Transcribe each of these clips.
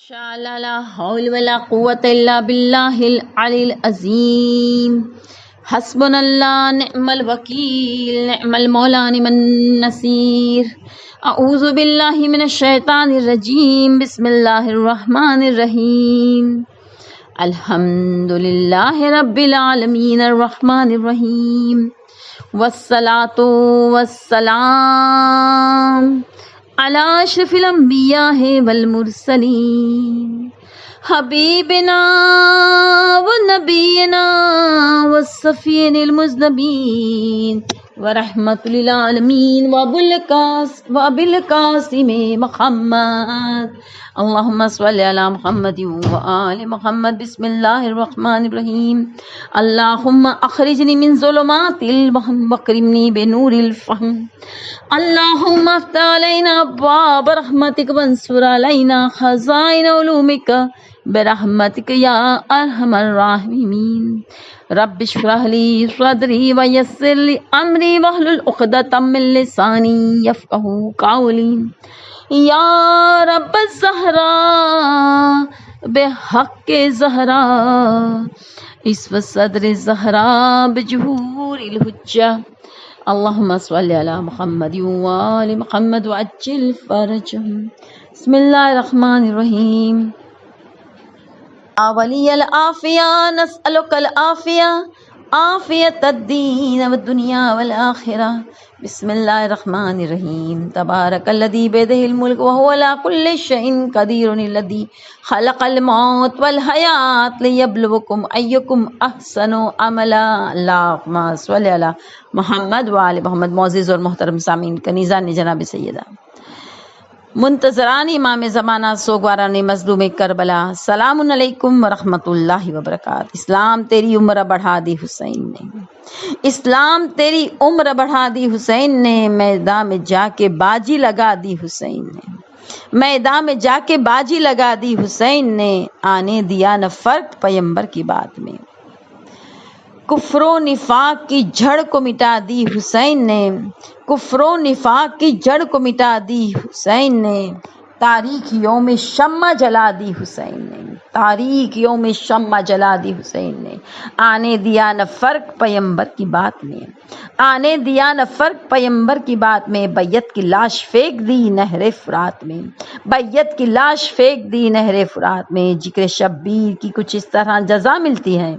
شاء لا حول ولا قوة إلا بالله العلي العظيم. حسبنا الله نعم الوكيل نعم المولى نعم النصير. أعوذ بالله من الشيطان الرجيم. بسم الله الرحمن الرحيم. الحمد لله رب العالمين الرحمن الرحيم والصلاة والسلام على أشرف الأنبياء والمرسلين حبيبنا ونبينا والصفين المذنبين ورحمة للعالمين وبالقاسم محمد. اللهم صل على محمد وآل محمد. بسم الله الرحمن الرحيم. اللهم أخرجني من ظلمات الوهم واكرمني بنور الفهم. اللهم افتح علينا أبواب رحمتك وانصر علينا خزائن علومك برحمتك يا أرحم الراحمين. رب اشرح لي صدري ويسر لي أمري واحلل عقدة من لساني يفقهوا قولي. یا رب الزہرا بحق زہرا اسو صدر زہرا بجہور الحجہ. اللہم صلی علی محمد وآل محمد وعجل فرجہم. بسم اللہ الرحمن الرحیم. ولی العافیہ نسألک العافیہ عافیت الدین والدنیا والآخرہ. بسم اللہ الرحمن الرحیم. تبارک الذی بیدہ الملک وہو علی کل شیء قدیر الذی خلق الموت والحیات لیبلوکم ایکم احسن عملا. اللہم صلی علی محمد وآل محمد. معزز اور محترم سامعین، کنیزان جناب سیدہ منتظران امام زمانہ سوگواران مظلوم کربلا، سلام علیکم ورحمۃ اللہ وبرکاتہ. اسلام تیری عمر بڑھا دی حسین نے، اسلام تیری عمر بڑھا دی حسین نے، میدان میں جا کے باجی لگا دی حسین نے، میدان میں جا کے باجی لگا دی حسین نے. آنے دیا نہ فرق پیمبر کی بات میں، کفر و نفاق کی جڑ کو مٹا دی حسین نے، کفر و نفاق کی جڑ کو مٹا دی حسین نے. تاریخ یوم شمع جلا دی حسین نے، تاریخ یوم شمع جلا دی حسین نے. آنے دیا نہ فرق پیمبر کی بات میں، آنے دیا نہ فرق پیمبر کی بات میں. بیت کی لاش پھینک دی نہر فرات میں، بیت کی لاش پھینک دی نہر فرات میں. ذکر شبیر کی کچھ اس طرح جزا ملتی ہے،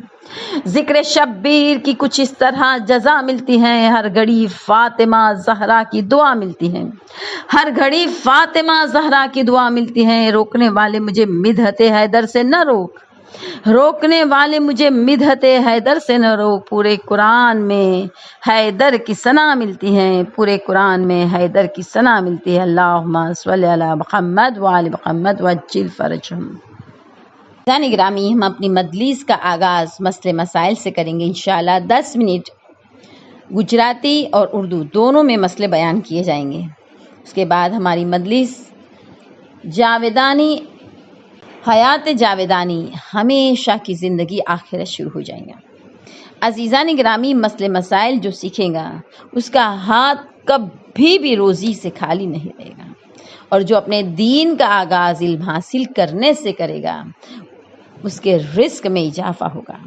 ذکر شبیر کی کچھ اس طرح جزا ملتی ہے. ہر گھڑی فاطمہ زہرا کی دعا ملتی ہے، ہر گھڑی فاطمہ زہرا کی دعا ملتی ہے. روکنے والے مجھے مدحت حیدر سے نہ روک، روکنے والے مجھے مدحت حیدر سے نہ روک. پورے قرآن میں حیدر کی ثنا ملتی ہے، پورے قرآن میں حیدر کی ثنا ملتی ہے. اللہم صلی علی محمد وآل محمد وعجل فرجہم. گرامی، ہم اپنی مجلس کا آغاز مسئلے مسائل سے کریں گے انشاءاللہ. 10 منٹ گجراتی اور اردو دونوں میں مسئلے بیان کیے جائیں گے. اس کے بعد ہماری مجلس جاویدانی، حیات جاویدانی، ہمیشہ کی زندگی آخرت شروع ہو جائیں گا. عزیزان گرامی، مسئلے مسائل جو سیکھیں گا اس کا ہاتھ کبھی بھی روزی سے خالی نہیں رہے گا، اور جو اپنے دین کا آغاز علم حاصل کرنے سے کرے گا اس کے رزق میں اضافہ ہوگا.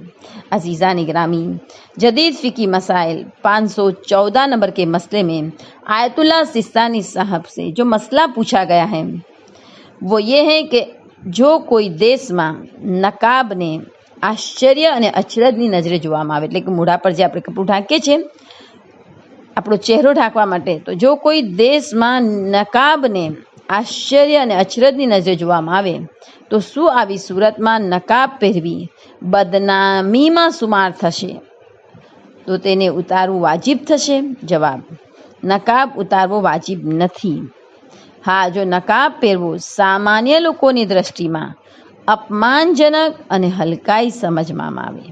عزیزان گرامی، جدید فقہی مسائل 514 نمبر کے مسئلے میں آیت اللہ سستانی صاحب سے جو مسئلہ پوچھا گیا ہے وہ یہ ہے کہ جو કોઈ દેશમાં નકાબને આશ્ચર્ય અને અચરજની નજરે જોવામાં આવે, એટલે કે મોઢા પર જે આપણે કપડું ઢાંકીએ છીએ આપણો ચહેરો ઢાંકવા માટે, તો જો કોઈ દેશમાં નકાબને આશ્ચર્ય અને અચરજની નજરે જોવામાં આવે તો શું આવી સુરતમાં નકાબ પહેરવી બદનામીમાં શુમાર થશે? તો તેને ઉતારવું વાજિબ થશે? જવાબ: નકાબ ઉતારવો વાજિબ નથી. હા, જો નકાબ પહેરવો સામાન્ય લોકોની દ્રષ્ટિમાં અપમાનજનક અને હલકાઈ સમજવામાં આવે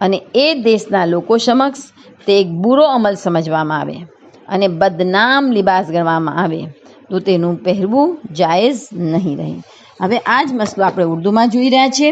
અને એ દેશના લોકો સમક્ષ તે એક બુરો અમલ સમજવામાં આવે અને બદનામ લિબાસ ગણવામાં આવે તો તેનું પહેરવું જાયઝ નહીં રહે. હવે આ જ મસલો આપણે ઉર્દુમાં જોઈ રહ્યા છીએ.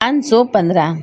515.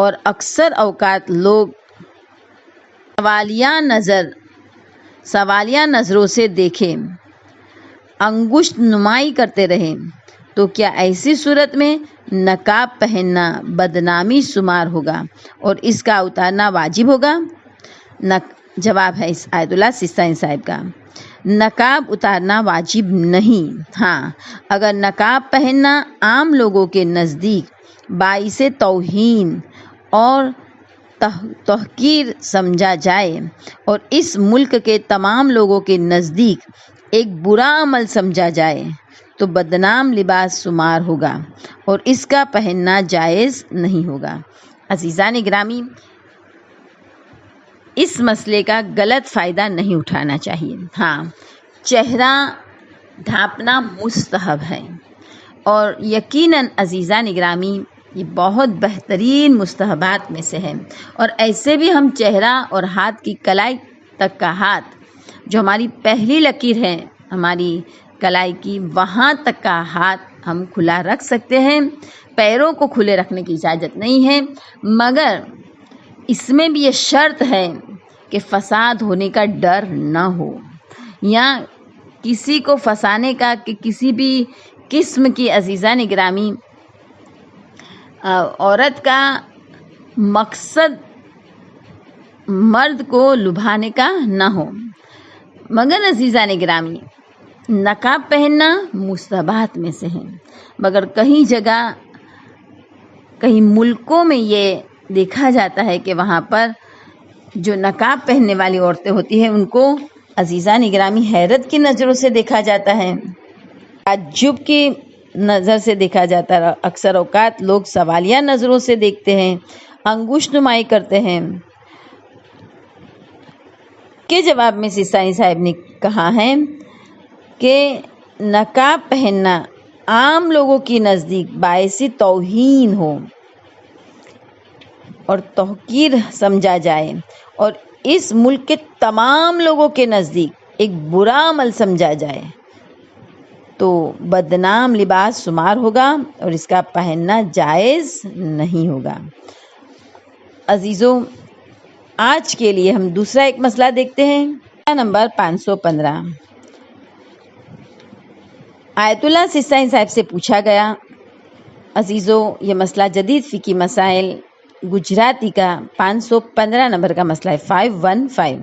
اور اکثر اوقات لوگ سوالیہ نظروں سے دیکھیں، انگشت نمائی کرتے رہیں، تو کیا ایسی صورت میں نقاب پہننا بدنامی شمار ہوگا اور اس کا اتارنا واجب ہوگا؟ جواب ہے اس آیت اللہ سستانی صاحب کا، نقاب اتارنا واجب نہیں۔ ہاں، اگر نقاب پہننا عام لوگوں کے نزدیک باعث توہین اور تحقیر سمجھا جائے اور اس ملک کے تمام لوگوں کے نزدیک ایک برا عمل سمجھا جائے تو بدنام لباس شمار ہوگا اور اس کا پہننا جائز نہیں ہوگا۔ عزیزان گرامی، اس مسئلے کا غلط فائدہ نہیں اٹھانا چاہیے۔ ہاں، چہرہ ڈھانپنا مستحب ہے اور یقیناً عزیزان گرامی یہ بہت بہترین مستحبات میں سے ہے، اور ایسے بھی ہم چہرہ اور ہاتھ کی کلائی تک کا ہاتھ، جو ہماری پہلی لکیر ہے ہماری کلائی کی، وہاں تک کا ہاتھ ہم کھلا رکھ سکتے ہیں۔ پیروں کو کھلے رکھنے کی اجازت نہیں ہے، مگر اس میں بھی یہ شرط ہے کہ فساد ہونے کا ڈر نہ ہو، یا کسی کو پھنسانے کا کہ کسی بھی قسم کی عزیزان گرامی عورت کا مقصد مرد کو لبھانے کا نہ ہو۔ مگر عزیزان گرامی، نقاب پہننا مستحبات میں سے ہے، مگر کہیں جگہ کہیں ملکوں میں یہ دیکھا جاتا ہے کہ وہاں پر جو نقاب پہننے والی عورتیں ہوتی ہیں ان کو عزیزان گرامی حیرت کی نظروں سے دیکھا جاتا ہے، تعجب کی نظر سے دیکھا جاتا ہے، اکثر اوقات لوگ سوالیہ نظروں سے دیکھتے ہیں، انگشت نمائی کرتے ہیں۔ کے جواب میں سستانی صاحب نے کہا ہے کہ نقاب پہننا عام لوگوں کی نزدیک باعث توہین ہو اور تحقیر سمجھا جائے اور اس ملک کے تمام لوگوں کے نزدیک ایک برا عمل سمجھا جائے تو بدنام لباس شمار ہوگا اور اس کا پہننا جائز نہیں ہوگا۔ عزیزوں، آج کے لیے ہم دوسرا ایک مسئلہ دیکھتے ہیں، نمبر 515۔ آیت اللہ سستانی صاحب سے پوچھا گیا، عزیزوں یہ مسئلہ جدید فقہی مسائل گجراتی کا 515 نمبر کا مسئلہ ہے، 515۔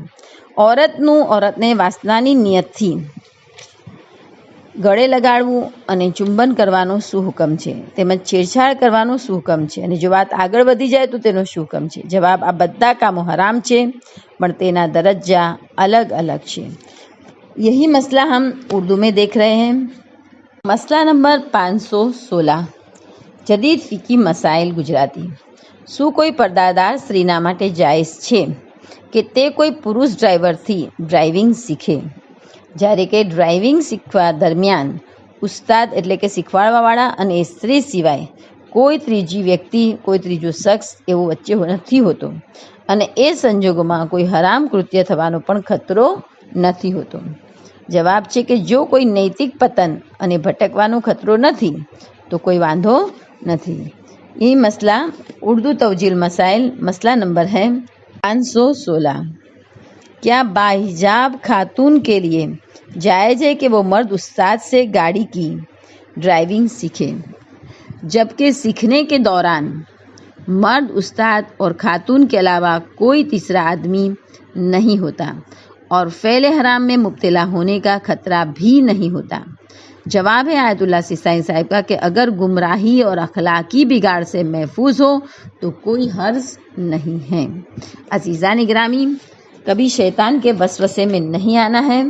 عورતને વાસનાની નિયતથી ગળે લગાડવું અને ચુંબન કરવાનો શું હુકમ છે, તેમજ છેડછાડ કરવાનો શું હુકમ છે, અને જો વાત આગળ વધી જાય તો તેનો શું હુકમ છે? જવાબ, આ બધા કામો હરામ છે પણ તેના દરજ્જા અલગ અલગ છે। یہی مسئلہ ہم اردو میں دیکھ رہے ہیں۔ مسئلہ نمبر 516، જદીદ ફિકી મસાઇલ ગુજરાતી। શું કોઈ પર્દાદાર સ્ત્રીના માટે જાયઝ છે કે તે કોઈ પુરુષ ડ્રાઈવરથી ડ્રાઇવિંગ શીખે, જ્યારે કે ડ્રાઇવિંગ શીખવા દરમિયાન ઉસ્તાદ એટલે કે શીખવાડવાવાળા અને સ્ત્રી સિવાય કોઈ ત્રીજી વ્યક્તિ, કોઈ ત્રીજો શખ્સ એવો વચ્ચે નથી હોતો અને એ સંજોગોમાં કોઈ હરામ કૃત્ય થવાનો પણ ખતરો નથી હોતો? જવાબ છે કે જો કોઈ નૈતિક પતન અને ભટકવાનો ખતરો નથી તો કોઈ વાંધો નથી۔ یہ مسئلہ اردو توجیہ المسائل مسئلہ نمبر ہے 516۔ کیا باحجاب خاتون کے لیے جائز ہے کہ وہ مرد استاد سے گاڑی کی ڈرائیونگ سیکھے، جبکہ سیکھنے کے دوران مرد استاد اور خاتون کے علاوہ کوئی تیسرا آدمی نہیں ہوتا اور فعل حرام میں مبتلا ہونے کا خطرہ بھی نہیں ہوتا؟ جواب ہے آیت اللہ سستانی صاحب کا کہ اگر گمراہی اور اخلاقی بگاڑ سے محفوظ ہو تو کوئی حرج نہیں ہے۔ عزیزان گرامی، کبھی شیطان کے وسوسے میں نہیں آنا ہے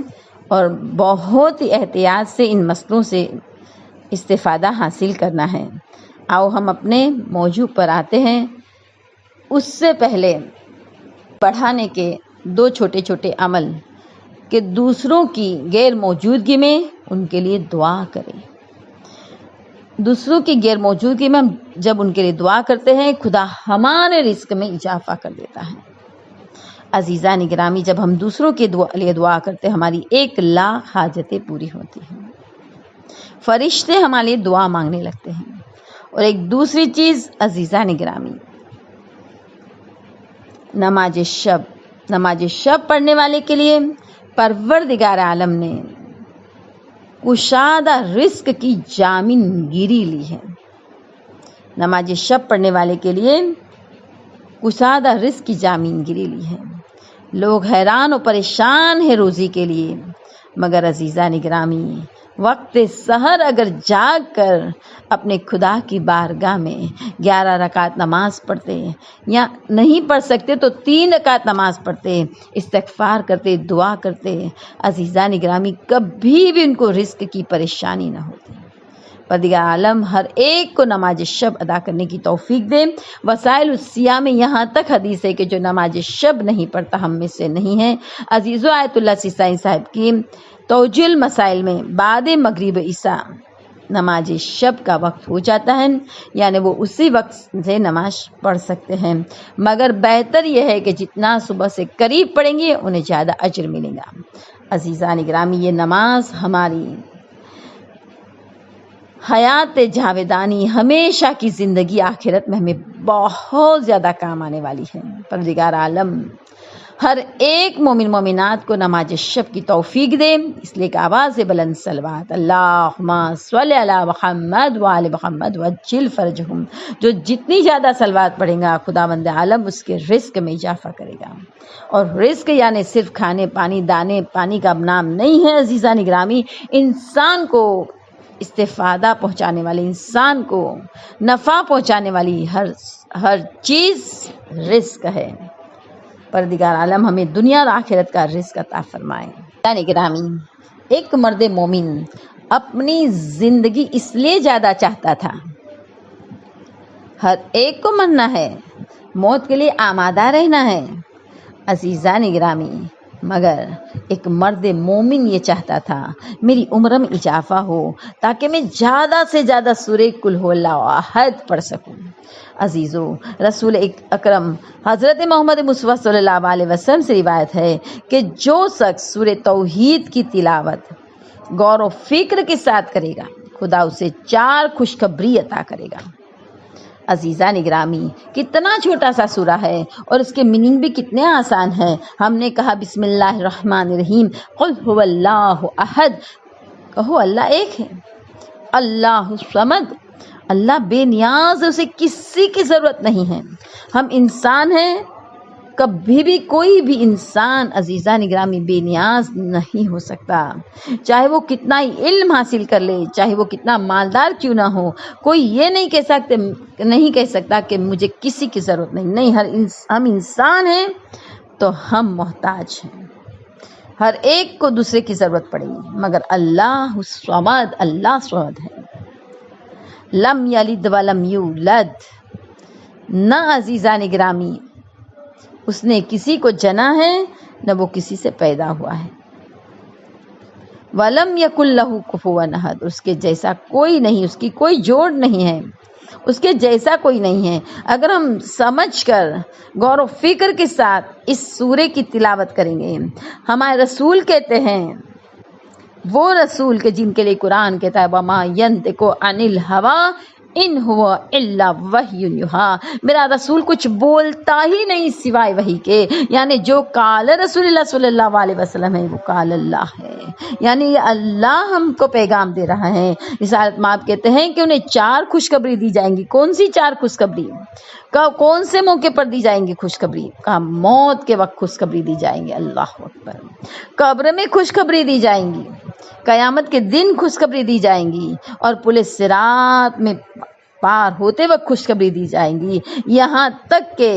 اور بہت ہی احتیاط سے ان مسئلوں سے استفادہ حاصل کرنا ہے۔ آؤ ہم اپنے موضوع پر آتے ہیں۔ اس سے پہلے پڑھانے کے دو چھوٹے چھوٹے عمل کہ دوسروں کی غیر موجودگی میں ان کے لیے دعا کریں۔ دوسروں کی غیر موجودگی میں ہم جب ان کے لیے دعا کرتے ہیں، خدا ہمارے رزق میں اضافہ کر دیتا ہے۔ عزیزان گرامی، جب ہم دوسروں کے لیے دعا کرتے ہیں ہماری 1,00,000 حاجتیں پوری ہوتی ہیں، فرشتے ہمارے لیے دعا مانگنے لگتے ہیں۔ اور ایک دوسری چیز عزیزان گرامی، نماز شب پڑھنے والے کے لیے پروردگار عالم نے کشادہ رزق کی جامن گیری لی ہے. نماز شب پڑھنے والے کے لیے کشادہ رزق کی جامن گیری لی ہے. لوگ حیران و پریشان ہیں روزی کے لیے، مگر عزیزان گرامی وقت سحر اگر جاگ کر اپنے خدا کی بارگاہ میں 11 رکعت نماز پڑھتے یا نہیں پڑھ سکتے تو 3 رکعت نماز پڑھتے، استغفار کرتے، دعا کرتے، عزیزان گرامی کبھی بھی ان کو رزق کی پریشانی نہ ہوتی. پروردگار عالم ہر ایک کو نماز شب ادا کرنے کی توفیق دے. وسائل الصیام میں یہاں تک حدیث ہے کہ جو نماز شب نہیں پڑھتا ہم میں سے نہیں ہے. عزیزو آیت اللہ سیسائی صاحب کی توجیہ المسائل میں بعد مغرب عشاء نماز شب کا وقت ہو جاتا ہے، یعنی وہ اسی وقت سے نماز پڑھ سکتے ہیں، مگر بہتر یہ ہے کہ جتنا صبح سے قریب پڑھیں گے انہیں زیادہ اجر ملے گا. عزیزان گرامی یہ نماز ہماری حیات جاویدانی ہمیشہ کی زندگی آخرت میں ہمیں بہت زیادہ کام آنے والی ہے. پروردگار عالم ہر ایک مومن مومنات کو نماز شب کی توفیق دے. اس لیے کہ آواز بلند صلوات اللہم صلی علی محمد وآل محمد وعجل فرجہم، جو جتنی زیادہ صلوات پڑھیں گا خداوند عالم اس کے رزق میں اضافہ کرے گا. اور رزق یعنی صرف کھانے پانی دانے پانی کا نام نہیں ہے عزیزان گرامی، انسان کو استفادہ پہنچانے والی، انسان کو نفع پہنچانے والی ہر چیز رزق ہے. پروردگار عالم ہمیں دنیا اور آخرت کا رزق عطا فرمائے. یعنی گرامی ایک مرد مومن اپنی زندگی اس لیے زیادہ چاہتا تھا، ہر ایک کو مرنا ہے، موت کے لیے آمادہ رہنا ہے عزیزان گرامی، مگر ایک مرد مومن یہ چاہتا تھا میری عمر میں اضافہ ہو تاکہ میں زیادہ سے زیادہ سورہ قل ہو اللہ احد پڑھ سکوں. عزیزو رسول اکرم حضرت محمد مصطفیٰ صلی اللہ علیہ وسلم سے روایت ہے کہ جو شخص سورہ توحید کی تلاوت غور و فکر کے ساتھ کرے گا خدا اسے 4 خوشخبری عطا کرے گا. عزیزان گرامی کتنا چھوٹا سا سورہ ہے اور اس کے میننگ بھی کتنے آسان ہیں. ہم نے کہا بسم اللہ الرحمن الرحیم قل هو اللہ احد، کہو اللہ ایک ہے، اللہ الصمد، اللہ بے نیاز ہے، اسے کسی کی ضرورت نہیں ہے. ہم انسان ہیں، کبھی بھی کوئی بھی انسان عزیزان گرامی بے نیاز نہیں ہو سکتا، چاہے وہ کتنا ہی علم حاصل کر لے، چاہے وہ کتنا مالدار کیوں نہ ہو. کوئی یہ نہیں کہہ سکتا کہ مجھے کسی کی ضرورت نہیں. ہم انسان ہیں تو ہم محتاج ہیں، ہر ایک کو دوسرے کی ضرورت پڑے گی، مگر اللہ صمد ہے، لم یلد ولم یولد، نہ عزیزان گرامی اس نے کسی کو جنا ہے نہ وہ کسی سے پیدا ہوا ہے. ولم یکن لہ کفوا احد، اس کے جیسا کوئی نہیں، اس کی کوئی جوڑ نہیں ہے، اس کے جیسا کوئی نہیں ہے. اگر ہم سمجھ کر غور و فکر کے ساتھ اس سورے کی تلاوت کریں گے، ہمارے رسول کہتے ہیں، وہ رسول کے جن کے لیے قرآن کہتا ہے وما ینطق عن الہوی ان ہوا الا وحی یوحی، میرا رسول کچھ بولتا ہی نہیں سوائے وحی کے. یعنی جو قال رسول اللہ صلی اللہ علیہ وسلم ہے وہ قال اللہ ہے، یعنی اللہ ہم کو پیغام دے رہا ہے. رسالت مآب کہتے ہیں کہ انہیں 4 خوشخبری دی جائیں گی. کون سی 4 خوشخبری؟ کون سے موقع پر دی جائیں گی خوشخبری؟ کہا موت کے وقت خوشخبری دی جائیں گی، اللہ اکبر. قبر میں خوشخبری دی جائیں گی، قیامت کے دن خوشخبری دی جائیں گی، اور پل صراط میں پار ہوتے وقت خوشخبری دی جائیں گی، یہاں تک کہ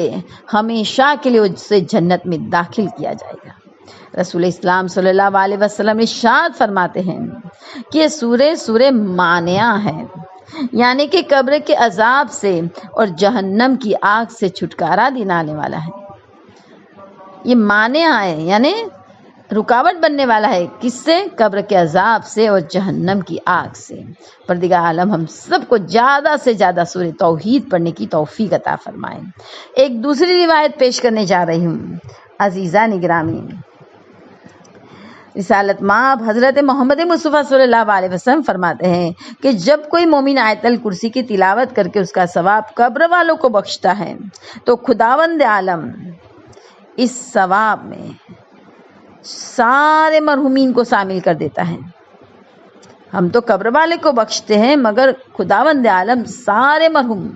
ہمیشہ کے لیے اسے جنت میں داخل کیا جائے گا. رسول اسلام صلی اللہ علیہ وسلم ارشاد فرماتے ہیں کہ یہ سورہ مانعہ ہے، یعنی کہ قبر کے عذاب سے اور جہنم کی آگ سے چھٹکارا دلانے والا ہے. یہ مانعہ ہے یعنی رکاوٹ بننے والا ہے، کس سے؟ قبر کے عذاب سے اور جہنم کی آگ سے. پروردگار عالم ہم سب کو زیادہ سے زیادہ سورہ توحید پڑھنے کی توفیق عطا فرمائے. ایک دوسری روایت پیش کرنے جا رہی ہوں عزیزان گرامی. رسالت مآب حضرت محمد مصطفیٰ صلی اللہ علیہ وسلم فرماتے ہیں کہ جب کوئی مومن آیت الکرسی کی تلاوت کر کے اس کا ثواب قبر والوں کو بخشتا ہے تو خداوند عالم اس ثواب میں سارے مرحومین کو شامل کر دیتا ہے۔ ہم تو قبر والے کو بخشتے ہیں، مگر خداوند عالم سارے مرحوم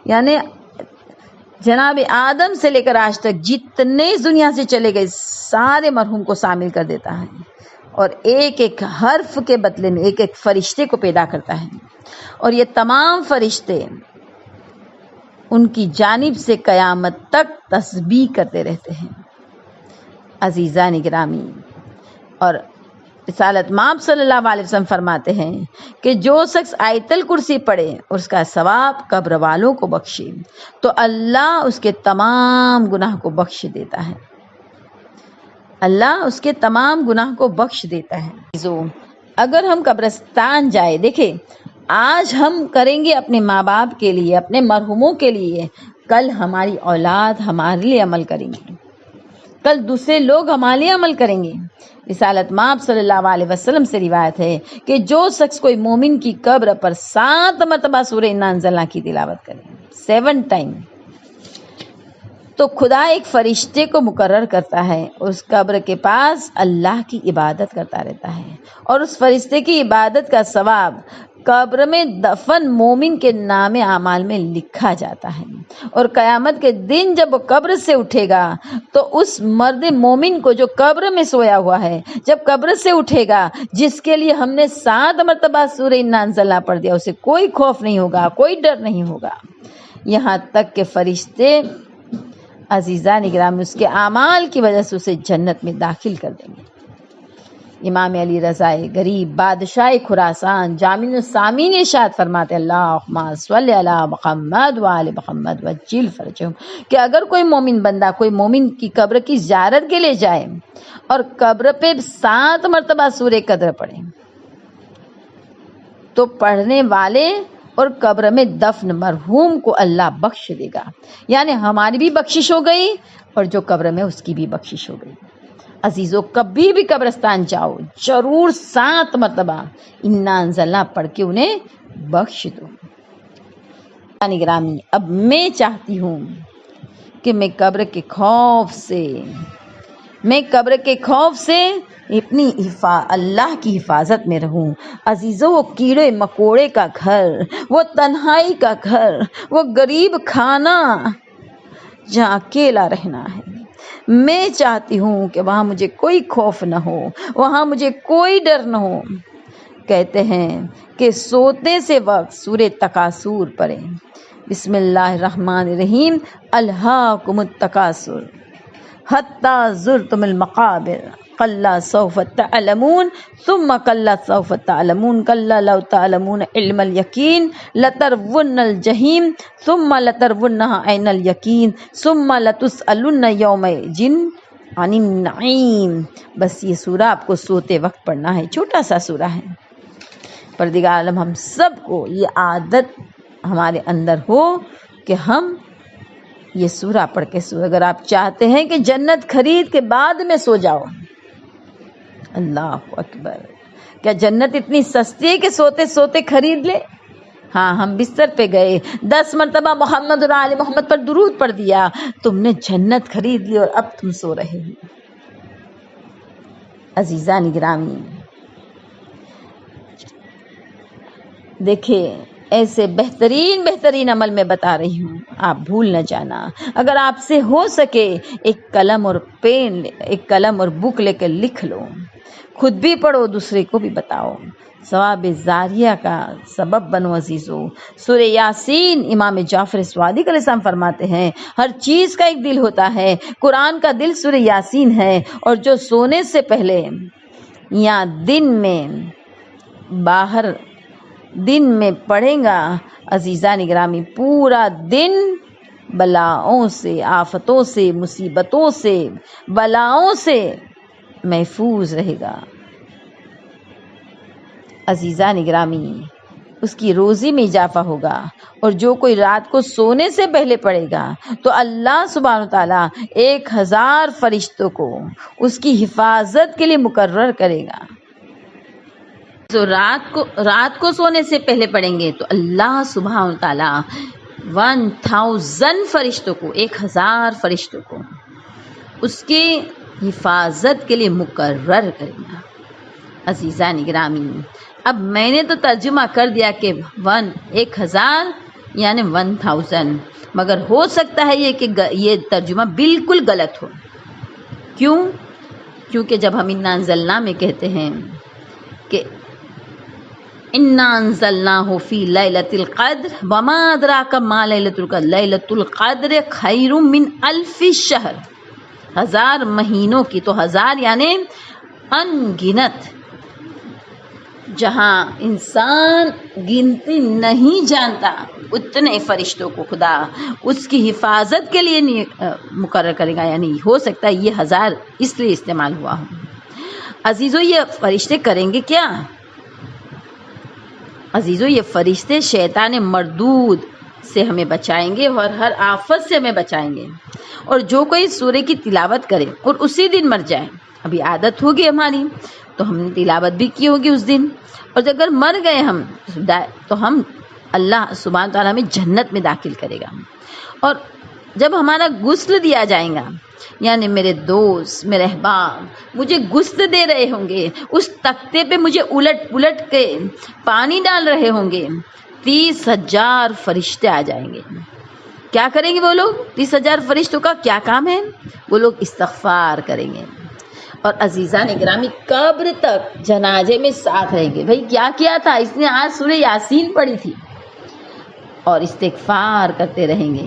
یعنی جناب آدم سے لے کر آج تک جتنے اس دنیا سے چلے گئے سارے مرحوم کو شامل کر دیتا ہے، اور ایک ایک حرف کے بدلے میں ایک ایک فرشتے کو پیدا کرتا ہے، اور یہ تمام فرشتے ان کی جانب سے قیامت تک تسبیح کرتے رہتے ہیں۔ عزیزان گرامی، اور رسالت مآب صلی اللہ علیہ وسلم فرماتے ہیں کہ جو شخص آیت الکرسی پڑھے اور اس کا ثواب قبر والوں کو بخشے تو اللہ اس کے تمام گناہ کو بخش دیتا ہے، اللہ اس کے تمام گناہ کو بخش دیتا ہے۔ اگر ہم قبرستان جائے، دیکھیں آج ہم کریں گے اپنے ماں باپ کے لیے، اپنے مرحوموں کے لیے، کل ہماری اولاد ہمارے لیے عمل کریں گے، کل دوسرے لوگ ہمارے لیے عمل کریں گے۔ رسالت مآب صلی اللہ علیہ وسلم سے روایت ہے کہ جو شخص کوئی مومن کی قبر پر 7 مرتبہ سورہ انا انزلنا کی تلاوت کرے، 7 ٹائم، تو خدا ایک فرشتے کو مقرر کرتا ہے، اس قبر کے پاس اللہ کی عبادت کرتا رہتا ہے، اور اس فرشتے کی عبادت کا ثواب قبر میں دفن مومن کے نام اعمال میں لکھا جاتا ہے، اور قیامت کے دن جب وہ قبر سے اٹھے گا تو اس مرد مومن کو جو قبر میں سویا ہوا ہے جب قبر سے اٹھے گا، جس کے لیے ہم نے 7 مرتبہ سورہ انا انزلنا پڑھ دیا، اسے کوئی خوف نہیں ہوگا، کوئی ڈر نہیں ہوگا، یہاں تک کہ فرشتے عزیزان گرامی اس کے اعمال کی وجہ سے اسے جنت میں داخل کر دیں گے۔ امام علی رضا غریب بادشاہ خراسان جامع السامعین ارشاد فرماتے اللہم صلی علی محمد وآل محمد وجل فرجہم، کہ اگر کوئی مومن بندہ کوئی مومن کی قبر کی زیارت کے لیے جائے اور قبر پہ 7 مرتبہ سورہ قدر پڑھے تو پڑھنے والے اور قبر میں دفن مرحوم کو اللہ بخش دے گا، یعنی ہماری بھی بخشش ہو گئی اور جو قبر میں اس کی بھی بخشش ہو گئی۔ عزیزو، کبھی بھی قبرستان جاؤ ضرور 7 مرتبہ انا انزلنا پڑھ کے انہیں بخش دو۔ گرامی، اب میں چاہتی ہوں کہ میں قبر کے خوف سے اپنی اللہ کی حفاظت میں رہوں۔ عزیزو، وہ کیڑے مکوڑے کا گھر، وہ تنہائی کا گھر، وہ غریب خانہ جہاں اکیلا رہنا ہے، میں چاہتی ہوں کہ وہاں مجھے کوئی خوف نہ ہو، وہاں مجھے کوئی ڈر نہ ہو۔ کہتے ہیں کہ سوتے سے وقت سورہ تکاثر پڑھیں، بسم اللہ الرحمن الرحیم، الہاکم التکاثر حتی زرتم المقابر کلا سوف تعلمون ثم کلا سوف تعلمون کلا لو تعلمون علم الیقین لترون الجحیم ثم لترونها عین الیقین ثم لتسألن یومئذ عن النعیم۔ بس یہ سورہ آپ کو سوتے وقت پڑھنا ہے، چھوٹا سا سورہ ہے۔ پروردگار عالم ہم سب کو یہ عادت ہمارے اندر ہو کہ ہم یہ سورہ پڑھ کے سو۔ اگر آپ چاہتے ہیں کہ جنت خرید کے بعد میں سو جاؤ، اللہ اکبر، کیا جنت اتنی سستی ہے کہ سوتے سوتے خرید لے؟ ہاں، ہم بستر پہ گئے 10 مرتبہ محمد اور آل محمد پر درود پڑھ دیا، تم نے جنت خرید لی اور اب تم سو رہے ہو۔ عزیزان گرامی، دیکھیں ایسے بہترین عمل میں بتا رہی ہوں، آپ بھول نہ جانا۔ اگر آپ سے ہو سکے ایک قلم اور بک لے کر لکھ لو، خود بھی پڑھو، دوسرے کو بھی بتاؤ، ثواب زاریہ کا سبب بنو عزیزو۔ سورہ یاسین، امام جعفر صادق علیہ السلام فرماتے ہیں ہر چیز کا ایک دل ہوتا ہے، قرآن کا دل سورہ یاسین ہے، اور جو سونے سے پہلے یا دن میں پڑھیں گا، عزیزان گرامی، پورا دن بلاؤں سے، آفتوں سے، مصیبتوں سے، بلاؤں سے محفوظ رہے گا۔ عزیزان گرامی، اس کی روزی میں اضافہ ہوگا، اور جو کوئی رات کو سونے سے پہلے پڑھے گا تو اللہ سبحانہ وتعالیٰ 1000 فرشتوں کو اس کی حفاظت کے لیے مقرر کرے گا۔ تو رات کو سونے سے پہلے پڑھیں گے تو اللہ سبحانہ وتعالیٰ 1000 فرشتوں کو 1000 فرشتوں کو اس کے حفاظت کے لیے مقرر کرے گا۔ عزیزان گرامی، اب میں نے تو ترجمہ کر دیا کہ 1000 یعنی 1000، مگر ہو سکتا ہے کہ یہ ترجمہ بالکل غلط ہو۔ کیوں؟ کیونکہ جب ہم انا انزلنا میں کہتے ہیں کہ انا انزلناہ فی لیلۃ القدر وما ادراک ما لیلۃ القدر، لیلۃ القدر خیر من 1000 شہر، 1000 مہینوں کی، تو 1000 یعنی ان گنت، جہاں انسان گنتی نہیں جانتا اتنے فرشتوں کو خدا اس کی حفاظت کے لیے مقرر کرے گا۔ یعنی ہو سکتا ہے یہ 1000 اس لیے استعمال ہوا ہو۔ عزیزو، یہ فرشتے کریں گے کیا؟ عزیزو، یہ فرشتے شیطان مردود سے ہمیں بچائیں گے اور ہر آفت سے ہمیں بچائیں گے۔ اور جو کوئی سورہ کی تلاوت کرے اور اسی دن مر جائے، ابھی عادت ہوگی ہماری تو ہم نے تلاوت بھی کی ہوگی اس دن، اور اگر مر گئے ہم تو ہم اللہ سبحانہ تعالیٰ میں جنت میں داخل کرے گا۔ اور جب ہمارا غسل دیا جائے گا، یعنی میرے دوست، میرے احباب مجھے غسل دے رہے ہوں گے، اس تختے پہ مجھے الٹ پلٹ کے پانی ڈال رہے ہوں گے، 30,000 فرشتے آ جائیں گے۔ کیا کریں گے وہ لوگ؟ 30,000 فرشتوں کا کیا کام ہے؟ وہ لوگ استغفار کریں گے، اور عزیزان گرامی قبر تک جنازے میں ساتھ رہیں گے۔ بھائی کیا کیا تھا اس نے؟ آج سورہ یاسین پڑھی تھی، اور استغفار کرتے رہیں گے۔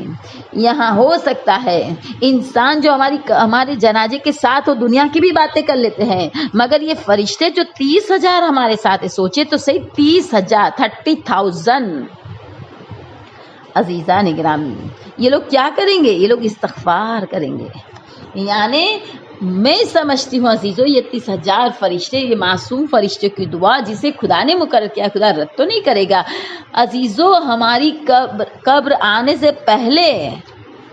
یہاں ہو سکتا ہے انسان جو ہمارے جنازے کے ساتھ وہ دنیا کی بھی باتیں کر لیتے ہیں، مگر یہ فرشتے جو 30,000 ہمارے ساتھ ہے، سوچے تو صحیح، 30,000 30,000۔ عزیزان گرامی، یہ لوگ کیا کریں گے؟ یہ لوگ استغفار کریں گے۔ یعنی میں سمجھتی ہوں عزیزو، یہ 30,000 فرشتے، یہ معصوم فرشتے کی دعا جسے خدا نے مقرر کیا، خدا رد تو نہیں کرے گا۔ عزیزو، ہماری قبر آنے سے پہلے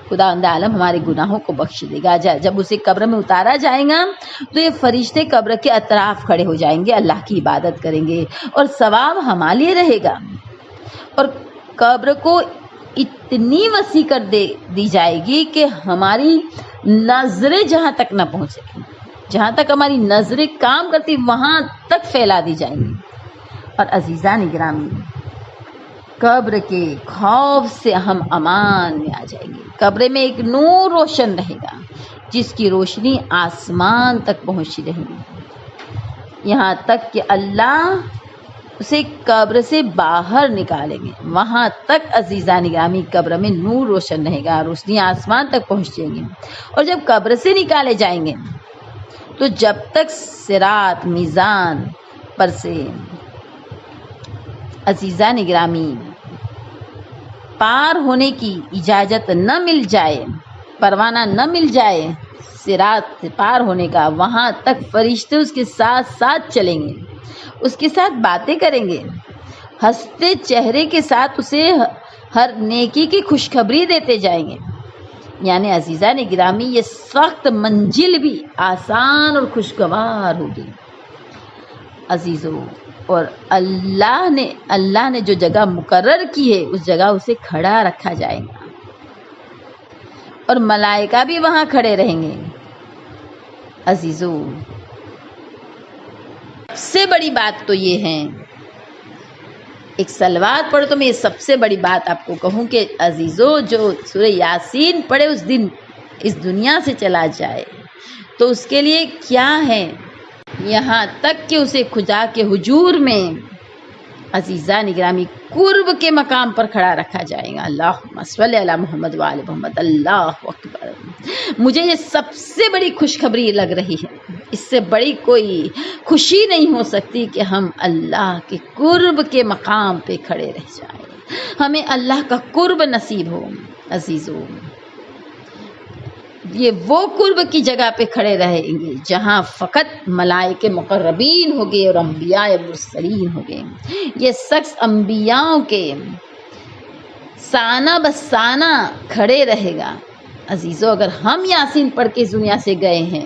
خدا عالم ہمارے گناہوں کو بخش دے گا۔ جب اسے قبر میں اتارا جائے گا تو یہ فرشتے قبر کے اطراف کھڑے ہو جائیں گے، اللہ کی عبادت کریں گے، اور ثواب ہمارے لیے رہے گا۔ اور قبر کو اتنی وسیع کر دی جائے گی کہ ہماری نظریں جہاں تک نہ پہنچ سکیں، جہاں تک ہماری نظریں کام کرتی وہاں تک پھیلا دی جائیں گی۔ اور عزیزان گرامی، قبر کے خوف سے ہم امان میں آ جائیں گے۔ قبر میں ایک نور روشن رہے گا جس کی روشنی آسمان تک پہنچی رہے گی، یہاں تک کہ اللہ اسے قبر سے باہر نکالیں گے۔ وہاں تک عزیزان گرامی قبر میں نور روشن رہے گا، روشنی آسمان تک پہنچ جائیں گی۔ اور جب قبر سے نکالے جائیں گے تو جب تک صراط میزان پر سے عزیزان گرامی پار ہونے کی اجازت نہ مل جائے، پروانہ نہ مل جائے صراط پار ہونے کا، وہاں تک فرشتے اس کے ساتھ ساتھ چلیں گے، اس کے ساتھ باتیں کریں گے، ہنستے چہرے کے ساتھ اسے ہر نیکی کی خوشخبری دیتے جائیں گے۔ یعنی عزیزان گرامی، یہ سخت منزل بھی آسان اور خوشگوار ہوگی عزیزو۔ اور اللہ نے جو جگہ مقرر کی ہے اس جگہ اسے کھڑا رکھا جائے گا، اور ملائکہ بھی وہاں کھڑے رہیں گے عزیزو۔ سب سے بڑی بات تو یہ ہے، ایک صلوات پڑھو تو میں یہ سب سے بڑی بات آپ کو کہوں کہ عزیزو، جو سورہ یاسین پڑھے اس دن اس دنیا سے چلا جائے تو اس کے لیے کیا ہے، یہاں تک کہ اسے خدا کے حضور میں عزیزان گرامی قرب کے مقام پر کھڑا رکھا جائے گا۔ اللہم صلی علی محمد وآل محمد، اللہ اکبر۔ مجھے یہ سب سے بڑی خوشخبری لگ رہی ہے، اس سے بڑی کوئی خوشی نہیں ہو سکتی کہ ہم اللہ کے قرب کے مقام پہ کھڑے رہ جائیں، ہمیں اللہ کا قرب نصیب ہو عزیزو۔ یہ وہ قرب کی جگہ پہ کھڑے رہیں گے جہاں فقط ملائکے مقربین ہوگے اور انبیاء مرسلین ہوگے۔ یہ شخص انبیاءوں کے سانہ بسانہ کھڑے رہے گا عزیزو۔ اگر ہم یاسین پڑھ کے اس دنیا سے گئے ہیں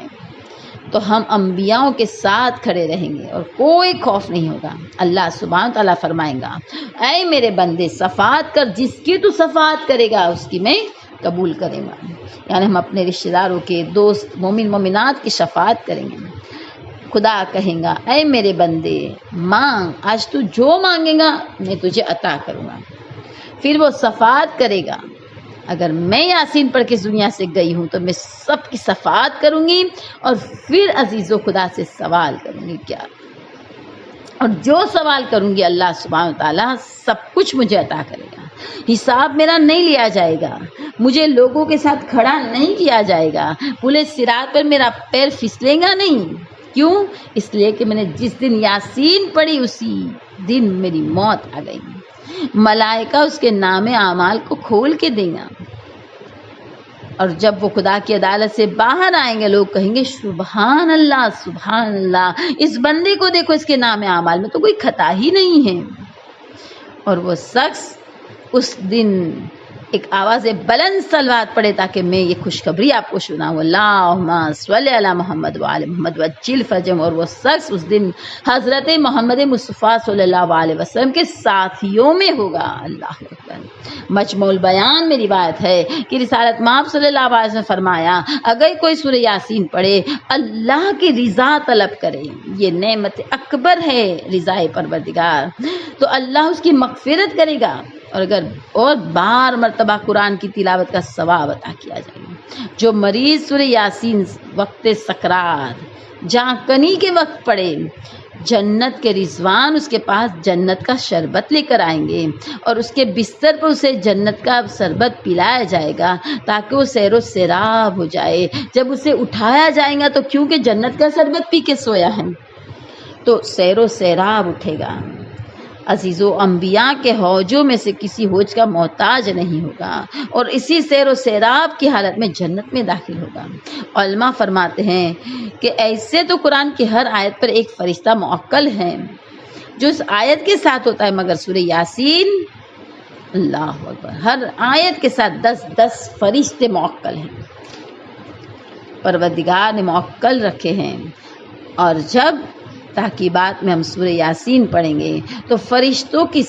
تو ہم انبیاءوں کے ساتھ کھڑے رہیں گے اور کوئی خوف نہیں ہوگا۔ اللہ سبحانہ تعالیٰ فرمائیں گا، اے میرے بندے صفات کر، جس کی تو صفات کرے گا اس کی میں قبول کریں گا، یعنی ہم اپنے رشتہ داروں کے، دوست، مومن مومنات کی شفاعت کریں گے۔ خدا کہیں گا اے میرے بندے مانگ، آج تو جو مانگے گا میں تجھے عطا کروں گا۔ پھر وہ شفاعت کرے گا، اگر میں یاسین پڑھ کے دنیا سے گئی ہوں تو میں سب کی شفاعت کروں گی، اور پھر عزیزو خدا سے سوال کروں گی کیا، اور جو سوال کروں گی اللہ سبحانہ وتعالیٰ سب کچھ مجھے عطا کرے گا۔ حساب میرا نہیں لیا جائے گا، مجھے لوگوں کے ساتھ کھڑا نہیں کیا جائے گا، پورے صراط پر میرا پیر پھسلے گا نہیں۔ کیوں؟ اس لیے کہ میں نے جس دن یاسین پڑھی اسی دن میری موت آ گئی۔ ملائکہ اس کے نام اعمال کو کھول کے دیں گا، اور جب وہ خدا کی عدالت سے باہر آئیں گے لوگ کہیں گے سبحان اللہ سبحان اللہ، اس بندے کو دیکھو، اس کے نام اعمال میں تو کوئی خطا ہی نہیں ہے۔ اور وہ شخص اس دن ایک آواز بلند صلوات پڑھے تاکہ میں یہ خوشخبری آپ کو سناؤں، اللہم صلی علی محمد وآل محمد وعجل فرجہم، اور وہ شخص اس دن حضرت محمد مصطفیٰ صلی اللہ علیہ وسلم کے ساتھیوں میں ہوگا۔ اللہ اکبر۔ مجموع البیان میں روایت ہے کہ رسالت مآب صلی اللہ علیہ وسلم نے فرمایا اگر کوئی سورہ یاسین پڑھے اللہ کی رضا طلب کرے، یہ نعمت اکبر ہے رضائے پروردگار، تو اللہ اس کی مغفرت کرے گا، اور اگر اور بار مرتبہ قرآن کی تلاوت کا ثواب عطا کیا جائے گا۔ جو مریض سورہ یاسین وقت سکرات جہاں کنی کے وقت پڑھے، جنت کے رضوان اس کے پاس جنت کا شربت لے کر آئیں گے، اور اس کے بستر پر اسے جنت کا شربت پلایا جائے گا تاکہ وہ سیر و سیراب ہو جائے۔ جب اسے اٹھایا جائے گا تو کیونکہ جنت کا شربت پی کے سویا ہے تو سیر و سیراب اٹھے گا۔ عزیزو، انبیاء کے حوضوں میں سے کسی حوض کا محتاج نہیں ہوگا، اور اسی سیر و سیراب کی حالت میں جنت میں داخل ہوگا۔ علماء فرماتے ہیں کہ ایسے تو قرآن کی ہر آیت پر ایک فرشتہ موکل ہے جو اس آیت کے ساتھ ہوتا ہے، مگر سورہ یاسین اللہ اکبر ہر آیت کے ساتھ 10 فرشتے موکل ہیں، پروردگار نے موکل رکھے ہیں۔ اور جب تحقیبات میں ہم سورہ یاسین پڑھیں گے تو فرشتوں کی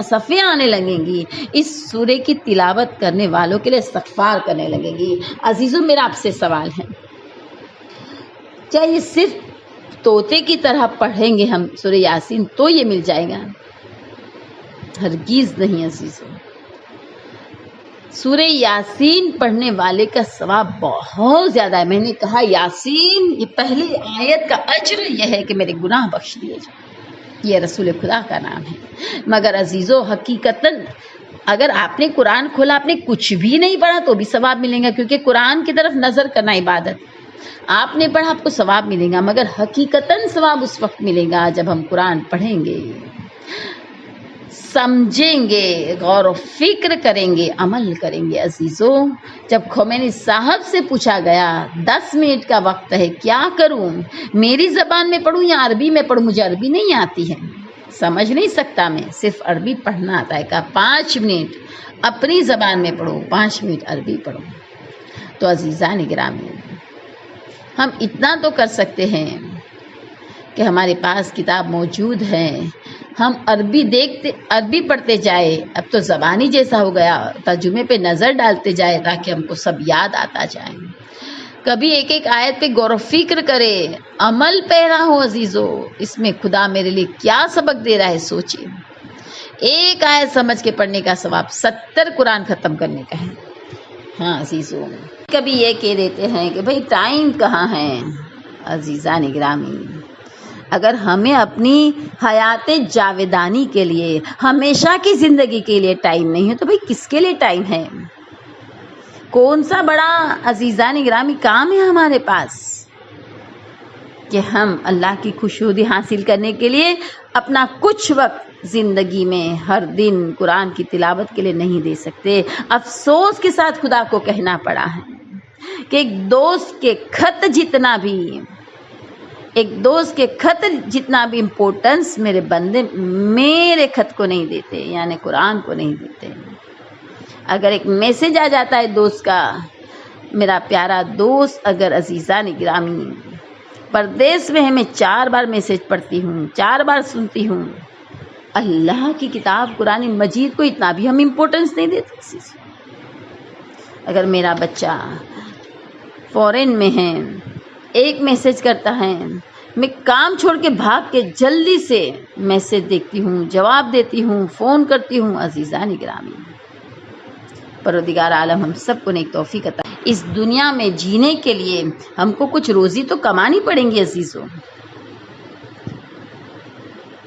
صفیں آنے لگیں گی، اس سورہ کی تلاوت کرنے والوں کے لیے استغفار کرنے لگیں گی۔ عزیزوں، میرا آپ سے سوال ہے، کیا یہ صرف طوطے کی طرح پڑھیں گے ہم سورہ یاسین تو یہ مل جائے گا؟ ہرگز نہیں عزیزوں، سورہ یاسین پڑھنے والے کا ثواب بہت زیادہ ہے۔ میں نے کہا یاسین یہ پہلی آیت کا اجر یہ ہے کہ میرے گناہ بخش دیے جائیں، یہ رسول خدا کا نام ہے۔ مگر عزیزو، حقیقتاً اگر آپ نے قرآن کھولا، آپ نے کچھ بھی نہیں پڑھا تو بھی ثواب ملے گا، کیونکہ قرآن کی طرف نظر کرنا عبادت۔ آپ نے پڑھا، آپ کو ثواب ملے گا، مگر حقیقتاً ثواب اس وقت ملے گا جب ہم قرآن پڑھیں گے، سمجھیں گے، غور و فکر کریں گے، عمل کریں گے۔ عزیزو، جب خمینی صاحب سے پوچھا گیا 10 منٹ کا وقت ہے کیا کروں، میری زبان میں پڑھوں یا عربی میں پڑھوں، مجھے عربی نہیں آتی ہے، سمجھ نہیں سکتا میں، صرف عربی پڑھنا آتا ہے، کہا 5 منٹ اپنی زبان میں پڑھو، 5 منٹ عربی پڑھو۔ تو عزیزان گرامی، ہم اتنا تو کر سکتے ہیں کہ ہمارے پاس کتاب موجود ہے، ہم عربی پڑھتے جائے، اب تو زبانی جیسا ہو گیا، ترجمے پہ نظر ڈالتے جائے تاکہ ہم کو سب یاد آتا جائے، کبھی ایک آیت پہ غور و فکر کرے، عمل پیرا ہو۔ عزیزو، اس میں خدا میرے لیے کیا سبق دے رہا ہے سوچیں، ایک آیت سمجھ کے پڑھنے کا ثواب 70 قرآن ختم کرنے کا ہے۔ ہاں عزیزو، کبھی یہ کہہ دیتے ہیں کہ بھئی ٹائم کہاں ہے۔ عزیزان گرامی، اگر ہمیں اپنی حیات جاودانی کے لیے، ہمیشہ کی زندگی کے لیے ٹائم نہیں ہے تو بھئی کس کے لیے ٹائم ہے؟ کون سا بڑا عزیزان گرامی کام ہے ہمارے پاس کہ ہم اللہ کی خوشنودی حاصل کرنے کے لیے اپنا کچھ وقت زندگی میں ہر دن قرآن کی تلاوت کے لیے نہیں دے سکتے۔ افسوس کے ساتھ خدا کو کہنا پڑا ہے کہ ایک دوست کے خط جتنا بھی امپورٹنس میرے بندے میرے خط کو نہیں دیتے، یعنی قرآن کو نہیں دیتے۔ اگر ایک میسج آ جاتا ہے دوست کا، میرا پیارا دوست اگر عزیزان گرامی پردیس میں ہے، میں 4 بار میسج پڑھتی ہوں، 4 بار سنتی ہوں، اللہ کی کتاب قرآن مجید کو اتنا بھی ہم امپورٹنس نہیں دیتے۔ اگر میرا بچہ فورن میں ہے، ایک میسج کرتا ہے، میں کام چھوڑ کے بھاگ کے جلدی سے میسج دیکھتی ہوں، جواب دیتی ہوں، فون کرتی ہوں۔ عزیزان گرامی، پروردگار عالم ہم سب کو نیک توفیق عطا۔ اس دنیا میں جینے کے لیے ہم کو کچھ روزی تو کمانی پڑیں گی عزیزوں،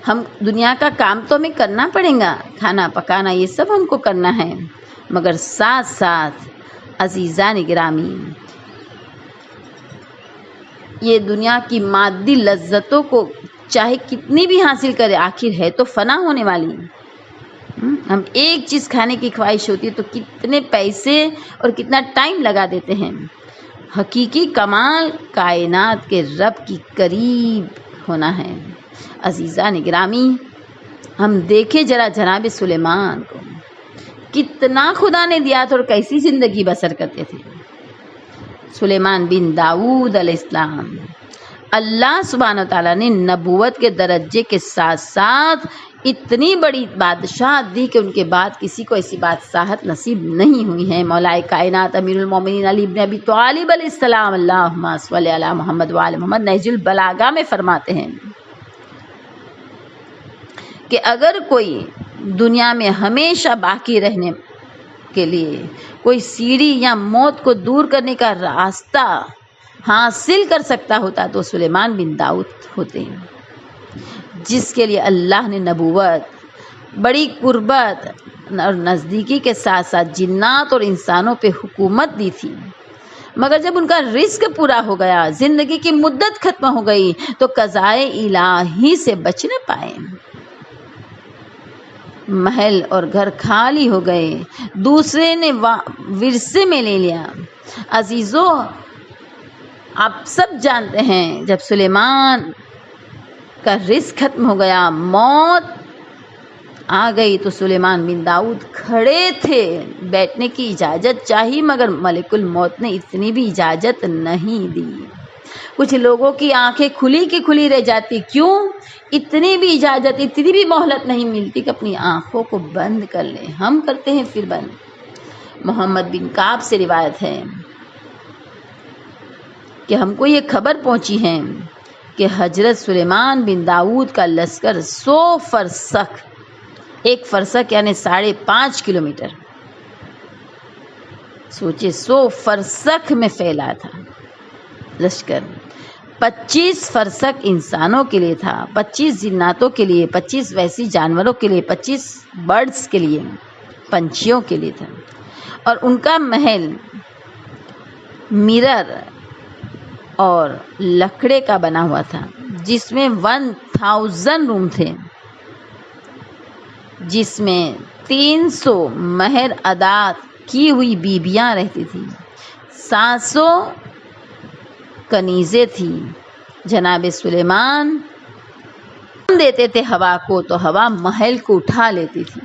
ہم دنیا کا کام تو ہمیں کرنا پڑے گا، کھانا پکانا یہ سب ہم کو کرنا ہے، مگر ساتھ ساتھ عزیزان گرامی یہ دنیا کی مادی لذتوں کو چاہے کتنی بھی حاصل کرے، آخر ہے تو فنا ہونے والی۔ ہم ایک چیز کھانے کی خواہش ہوتی ہے تو کتنے پیسے اور کتنا ٹائم لگا دیتے ہیں۔ حقیقی کمال کائنات کے رب کی قریب ہونا ہے۔ عزیزان گرامی، ہم دیکھیں ذرا جناب سلیمان کو، کتنا خدا نے دیا تھا اور کیسی زندگی بسر کرتے تھے۔ سلیمان بن داؤد علیہ السلام، اللہ سبحانہ وتعالیٰ نے نبوت کے درجے کے ساتھ ساتھ اتنی بڑی بادشاہت دی کہ ان کے بعد کسی کو ایسی بادشاہت نصیب نہیں ہوئی ہے۔ مولا کائنات امیر المومنین علی بن ابی طالب علیہ السلام، اللہم صلی علی محمد وآل محمد، نہج البلاغہ میں فرماتے ہیں کہ اگر کوئی دنیا میں ہمیشہ باقی رہنے کے لیے کوئی سیڑھی یا موت کو دور کرنے کا راستہ حاصل کر سکتا ہوتا تو سلیمان بن داؤد ہوتے ہیں، جس کے لیے اللہ نے نبوت، بڑی قربت اور نزدیکی کے ساتھ ساتھ جنات اور انسانوں پہ حکومت دی تھی۔ مگر جب ان کا رزق پورا ہو گیا، زندگی کی مدت ختم ہو گئی تو قضائے الہی سے بچ نہ پائے، محل اور گھر خالی ہو گئے، دوسرے نے ورثے میں لے لیا۔ عزیزوں، آپ سب جانتے ہیں جب سلیمان کا رزق ختم ہو گیا، موت آ گئی تو سلیمان بن داؤد کھڑے تھے، بیٹھنے کی اجازت چاہی مگر ملک الموت نے اتنی بھی اجازت نہیں دی۔ کچھ لوگوں کی آنکھیں کھلی کی کھلی رہ جاتی، کیوں؟ اتنی بھی اجازت، اتنی بھی مہلت نہیں ملتی کہ اپنی آنکھوں کو بند کر لیں۔ ہم کرتے ہیں پھر بند۔ محمد بن کعب سے روایت ہے کہ ہم کو یہ خبر پہنچی ہے کہ حضرت سلیمان بن داؤد کا لشکر 100 فرسخ، ایک فرسخ یعنی 5.5 کلومیٹر، سوچے 100 فرسخ میں پھیلا تھا لشکر۔ 25 فرسخ انسانوں کے لیے تھا، 25 جناتوں کے لیے، 25 ویسی جانوروں کے لیے، 25 برڈز کے لیے، پنچھیوں کے لیے تھا، اور ان کا محل مرر اور لکڑے کا بنا ہوا تھا، جس میں 1000 روم تھے، جس میں 300 مہر عادات کی ہوئی بیبیاں رہتی تھیں، 700 کنیزیں تھیں۔ جناب سلیمان دیتے تھے ہوا کو تو ہوا محل کو اٹھا لیتی تھی،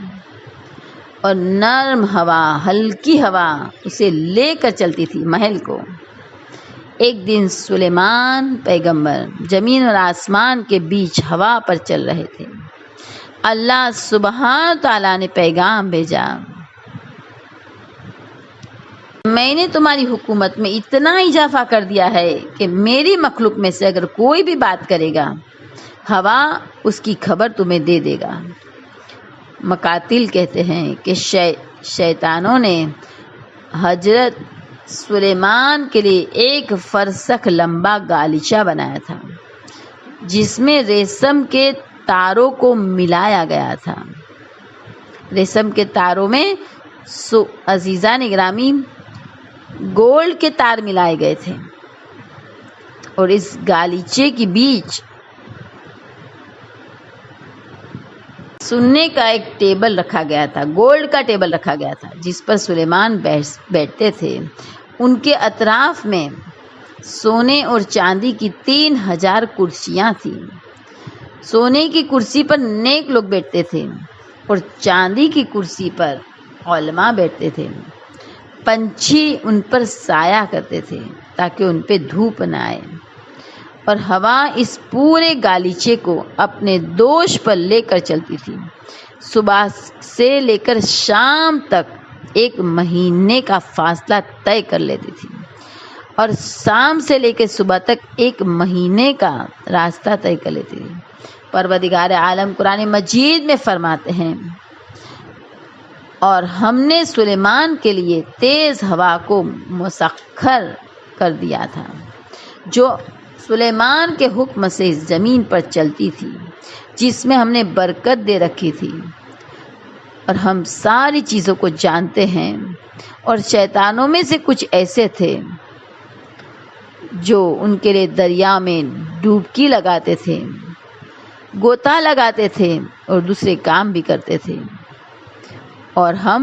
اور نرم ہوا، ہلکی ہوا اسے لے کر چلتی تھی محل کو۔ ایک دن سلیمان پیغمبر زمین اور آسمان کے بیچ ہوا پر چل رہے تھے، اللہ سبحانہ تعالیٰ نے پیغام بھیجا، میں نے تمہاری حکومت میں اتنا اضافہ کر دیا ہے کہ میری مخلوق میں سے اگر کوئی بھی بات کرے گا، ہوا اس کی خبر تمہیں دے دے گا۔ مقاتل کہتے ہیں کہ شیطانوں نے حضرت سلیمان کے لیے 1 فرسخ لمبا گالیچہ بنایا تھا، جس میں ریشم کے تاروں کو ملایا گیا تھا۔ ریشم کے تاروں میں عزیزان گرامی گولڈ کے تار ملائے گئے تھے، اور اس گالیچے کے بیچ سننے کا ایک ٹیبل رکھا گیا تھا، گولڈ کا ٹیبل رکھا گیا تھا، جس پر سلیمان بیٹھتے تھے۔ ان کے اطراف میں سونے اور چاندی کی 3000 کرسیاں تھیں۔ سونے کی کرسی پر نیک لوگ بیٹھتے تھے اور چاندی کی کرسی پر علماء بیٹھتے تھے۔ پنچھی ان پر سایہ کرتے تھے تاکہ ان پہ دھوپ نہ آئے، اور ہوا اس پورے گالیچے کو اپنے دوش پر لے کر چلتی تھی۔ صبح سے لے کر شام تک 1 مہینے کا فاصلہ طے کر لیتی تھی اور شام سے لے کے صبح تک 1 مہینے کا راستہ طے کر لیتی تھی۔ پروردگار عالم قرآن مجید میں فرماتے ہیں، اور ہم نے سلیمان کے لیے تیز ہوا کو مسخر کر دیا تھا جو سلیمان کے حکم سے زمین پر چلتی تھی، جس میں ہم نے برکت دے رکھی تھی، اور ہم ساری چیزوں کو جانتے ہیں۔ اور شیطانوں میں سے کچھ ایسے تھے جو ان کے لیے دریا میں ڈوبکی لگاتے تھے، غوطہ لگاتے تھے اور دوسرے کام بھی کرتے تھے، اور ہم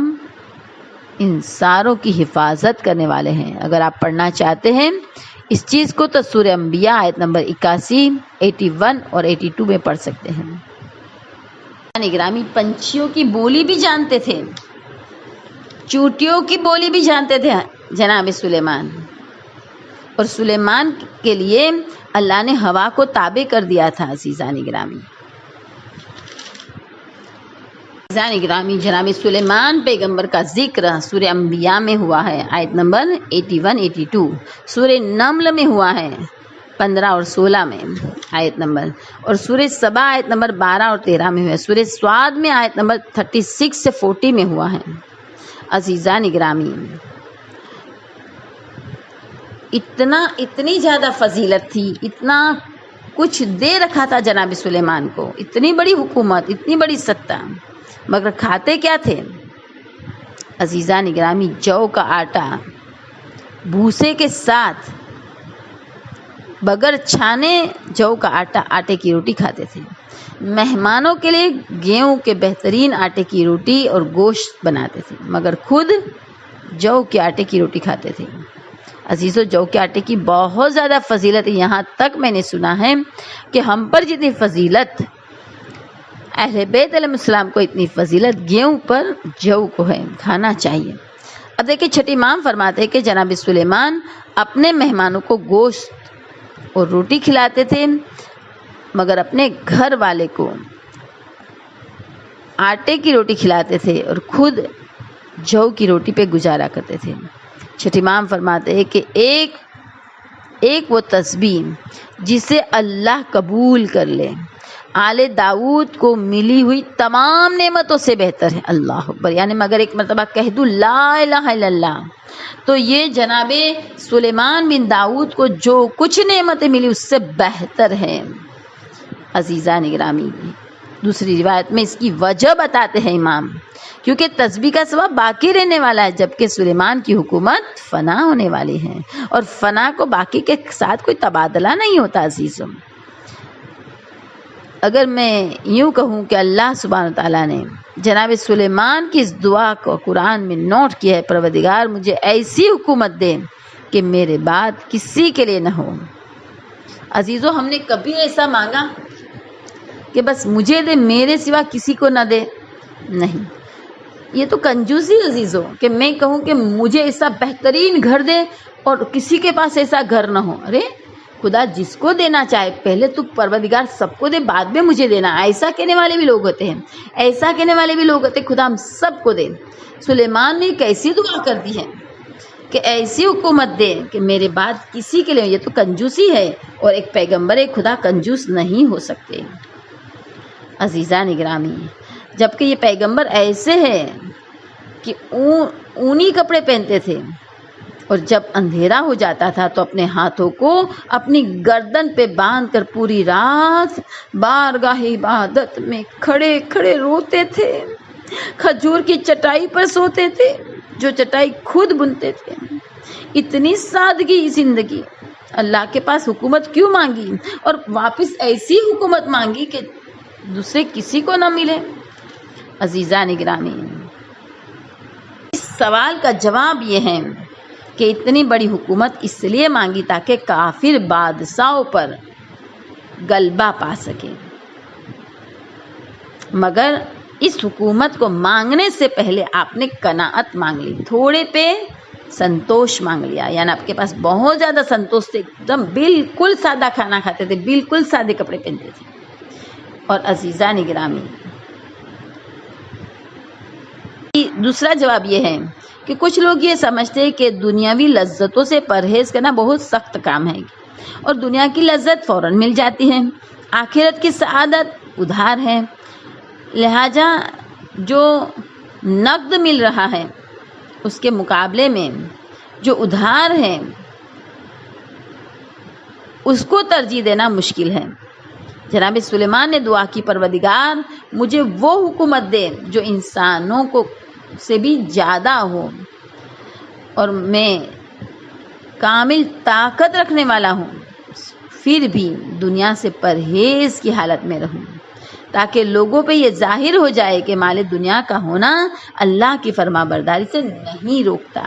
ان ساروں کی حفاظت کرنے والے ہیں۔ اگر آپ پڑھنا چاہتے ہیں اس چیز کو تو سورہ انبیاء آیت نمبر 81، 81 اور 82 میں پڑھ سکتے ہیں۔ گرامی، پنچھیوں کی بولی بھی جانتے تھے، چوٹیوں کی بولی بھی جانتے تھے جناب سلیمان، اور سلیمان کے لیے اللہ نے ہوا کو تابع کر دیا تھا۔ عزیزان گرامی، جناب سلیمان پیغمبر کا ذکر سورہ انبیاء میں ہوا ہے، آیت نمبر 81، 82، سورہ نمل میں ہوا ہے 15 اور 16 میں آیت نمبر، اور سورہ سبا آیت نمبر 12 اور 13 میں ہوا ہے، سورہ سواد میں آیت نمبر 36 سے 40 میں ہوا ہے۔ عزیزان گرامی، اتنی زیادہ فضیلت تھی، اتنا کچھ دے رکھا تھا جناب سلیمان کو، اتنی بڑی حکومت، اتنی بڑی ستہ، مگر کھاتے کیا تھے؟ عزیزان گرامی، جو کا آٹا بھوسے کے ساتھ بغیر چھانے جو کا آٹے کی روٹی کھاتے تھے۔ مہمانوں کے لیے گیہوں کے بہترین آٹے کی روٹی اور گوشت بناتے تھے، مگر خود جو کے آٹے کی روٹی کھاتے تھے۔ عزیزو، جو کے آٹے کی بہت زیادہ فضیلت ہے، یہاں تک میں نے سنا ہے کہ ہم پر جتنی فضیلت اہل بیت علیہ السلام کو اتنی فضیلت گیہوں پر جو کو ہے، کھانا چاہیے۔ اب دیکھیں چھٹی امام فرماتے ہیں کہ جناب سلیمان اپنے مہمانوں کو گوشت اور روٹی کھلاتے تھے، مگر اپنے گھر والے کو آٹے کی روٹی کھلاتے تھے اور خود جو کی روٹی پہ گزارا کرتے تھے۔ چھٹی امام فرماتے ہیں کہ ایک وہ تسبیح جسے اللہ قبول کر لے آل داؤد کو ملی ہوئی تمام نعمتوں سے بہتر ہے۔ اللہ اکبر، یعنی مگر ایک مرتبہ کہہ دوں لا الہ الا اللہ، تو یہ جناب سلیمان بن داؤد کو جو کچھ نعمتیں ملی اس سے بہتر ہے۔ عزیزان گرامی، دوسری روایت میں اس کی وجہ بتاتے ہیں امام، کیونکہ تسبیح کا ثواب باقی رہنے والا ہے، جبکہ سلیمان کی حکومت فنا ہونے والی ہے، اور فنا کو باقی کے ساتھ کوئی تبادلہ نہیں ہوتا۔ عزیزوں، اگر میں یوں کہوں کہ اللہ سبحانہ تعالیٰ نے جناب سلیمان کی اس دعا کو قرآن میں نوٹ کیا ہے، پروردگار مجھے ایسی حکومت دے کہ میرے بعد کسی کے لیے نہ ہو۔ عزیزوں، ہم نے کبھی ایسا مانگا کہ بس مجھے دے، میرے سوا کسی کو نہ دے؟ نہیں، یہ تو کنجوسی عزیزوں، کہ میں کہوں کہ مجھے ایسا بہترین گھر دے اور کسی کے پاس ایسا گھر نہ ہو۔ ارے خدا جس کو دینا چاہے پہلے تو پروردگار سب کو دے، بعد میں مجھے دینا، ایسا کہنے والے بھی لوگ ہوتے ہیں، ایسا کہنے والے بھی لوگ ہوتے ہیں خدا ہم سب کو دے۔ سلیمان نے ایک ایسی دعا کر دی ہے کہ ایسی حکومت دے کہ میرے بعد کسی کے لیے، یہ تو کنجوسی ہے، اور ایک پیغمبر خدا کنجوس نہیں ہو سکتے۔ عزیزان گرامی، جبکہ یہ پیغمبر ایسے ہیں کہ اونی کپڑے پہنتے تھے، اور جب اندھیرا ہو جاتا تھا تو اپنے ہاتھوں کو اپنی گردن پہ باندھ کر پوری رات بارگاہ عبادت میں کھڑے کھڑے روتے تھے، کھجور کی چٹائی پر سوتے تھے جو چٹائی خود بنتے تھے۔ اتنی سادگی زندگی، اللہ کے پاس حکومت کیوں مانگی، اور واپس ایسی حکومت مانگی کہ دوسرے کسی کو نہ ملے۔ عزیزان گرامی، اس سوال کا جواب یہ ہے کہ اتنی بڑی حکومت اس لیے مانگی تاکہ کافر بادشاہوں پر غلبہ پا سکے، مگر اس حکومت کو مانگنے سے پہلے آپ نے قناعت مانگ لی، تھوڑے پہ سنتوش مانگ لیا، یعنی آپ کے پاس بہت زیادہ سنتوش تھے، ایک دم بالکل سادہ کھانا کھاتے تھے، بالکل سادے کپڑے پہنتے تھے۔ اور عزیزان گرامی، دوسرا جواب یہ ہے کہ کچھ لوگ یہ سمجھتے ہیں کہ دنیاوی لذتوں سے پرہیز کرنا بہت سخت کام ہے اور دنیا کی لذت فوراً مل جاتی ہے، آخرت کی سعادت ادھار ہے، لہٰذا جو نقد مل رہا ہے اس کے مقابلے میں جو ادھار ہے اس کو ترجیح دینا مشکل ہے۔ جناب سلیمان نے دعا کی، پروردگار مجھے وہ حکومت دے جو انسانوں کو سے بھی زیادہ ہو اور میں کامل طاقت رکھنے والا ہوں، پھر بھی دنیا سے پرہیز کی حالت میں رہوں، تاکہ لوگوں پہ یہ ظاہر ہو جائے کہ مال دنیا کا ہونا اللہ کی فرما برداری سے نہیں روکتا۔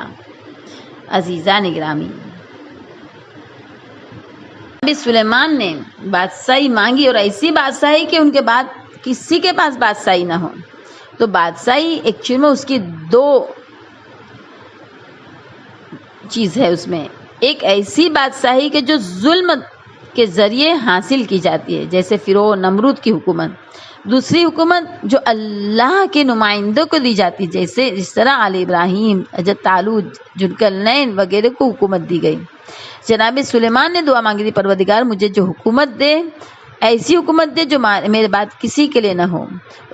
عزیزان گرامی، نبی سلیمان نے بادشاہی مانگی اور ایسی بادشاہی کہ ان کے بعد کسی کے پاس بادشاہی نہ ہو۔ تو بادشاہی ایکچوئل میں اس کی دو چیز ہے، اس میں ایک ایسی بادشاہی کہ جو ظلم کے ذریعے حاصل کی جاتی ہے، جیسے فرعون نمرود کی حکومت، دوسری حکومت جو اللہ کے نمائندوں کو دی جاتی، جیسے اس طرح آل ابراہیم، حضرت طالوت، ذوالقرنین وغیرہ کو حکومت دی گئی۔ جناب سلیمان نے دعا مانگی تھی، پروردگار مجھے جو حکومت دے، ایسی حکومت دے جو میرے بعد کسی کے لیے نہ ہو۔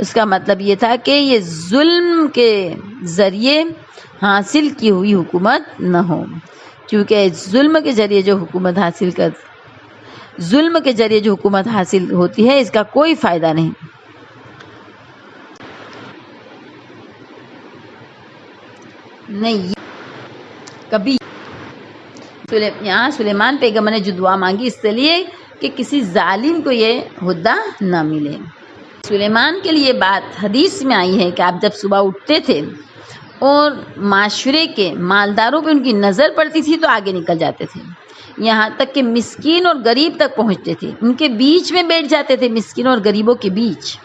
اس کا مطلب یہ تھا کہ یہ ظلم کے ذریعے حاصل کی ہوئی حکومت نہ ہو، کیونکہ ظلم کے ذریعے جو حکومت حاصل ہوتی ہے اس کا کوئی فائدہ نہیں۔ کبھی یہاں سلیمان پیغمبر نے جو دعا مانگی اس لیے کہ کسی ظالم کو یہ عہدہ نہ ملے۔ سلیمان کے لیے بات حدیث میں آئی ہے کہ آپ جب صبح اٹھتے تھے اور معاشرے کے مالداروں پہ ان کی نظر پڑتی تھی تو آگے نکل جاتے تھے، یہاں تک کہ مسکین اور غریب تک پہنچتے تھے، ان کے بیچ میں بیٹھ جاتے تھے، مسکینوں اور غریبوں کے بیچ،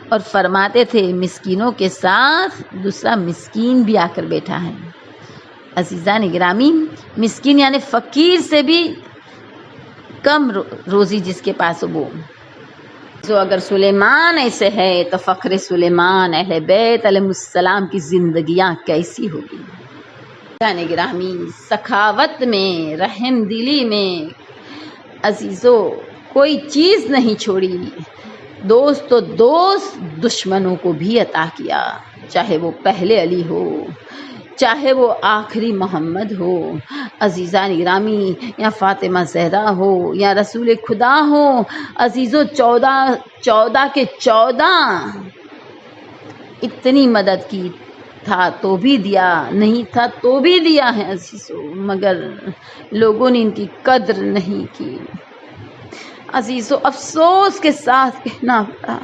اور فرماتے تھے مسکینوں کے ساتھ دوسرا مسکین بھی آ کر بیٹھا ہے۔ عزیزان گرامی، مسکین یعنی فقیر سے بھی کم روزی جس کے پاس وہ، تو اگر سلیمان ایسے ہے تو فخر سلیمان اہل بیت علیہ السلام کی زندگیاں کیسی ہوگی۔ عزیزان گرامی، سخاوت میں، رحم دلی میں عزیزو کوئی چیز نہیں چھوڑی، دوست تو دوست دشمنوں کو بھی عطا کیا، چاہے وہ پہلے علی ہو، چاہے وہ آخری محمد ہو، عزیزان گرامی، یا فاطمہ زہرا ہو، یا رسول خدا ہو، عزیزو 14 کے 14 اتنی مدد کی، تھا تو بھی دیا، نہیں تھا تو بھی دیا ہے عزیزو، مگر لوگوں نے ان کی قدر نہیں کی۔ عزیزو افسوس کے ساتھ کہنا پڑا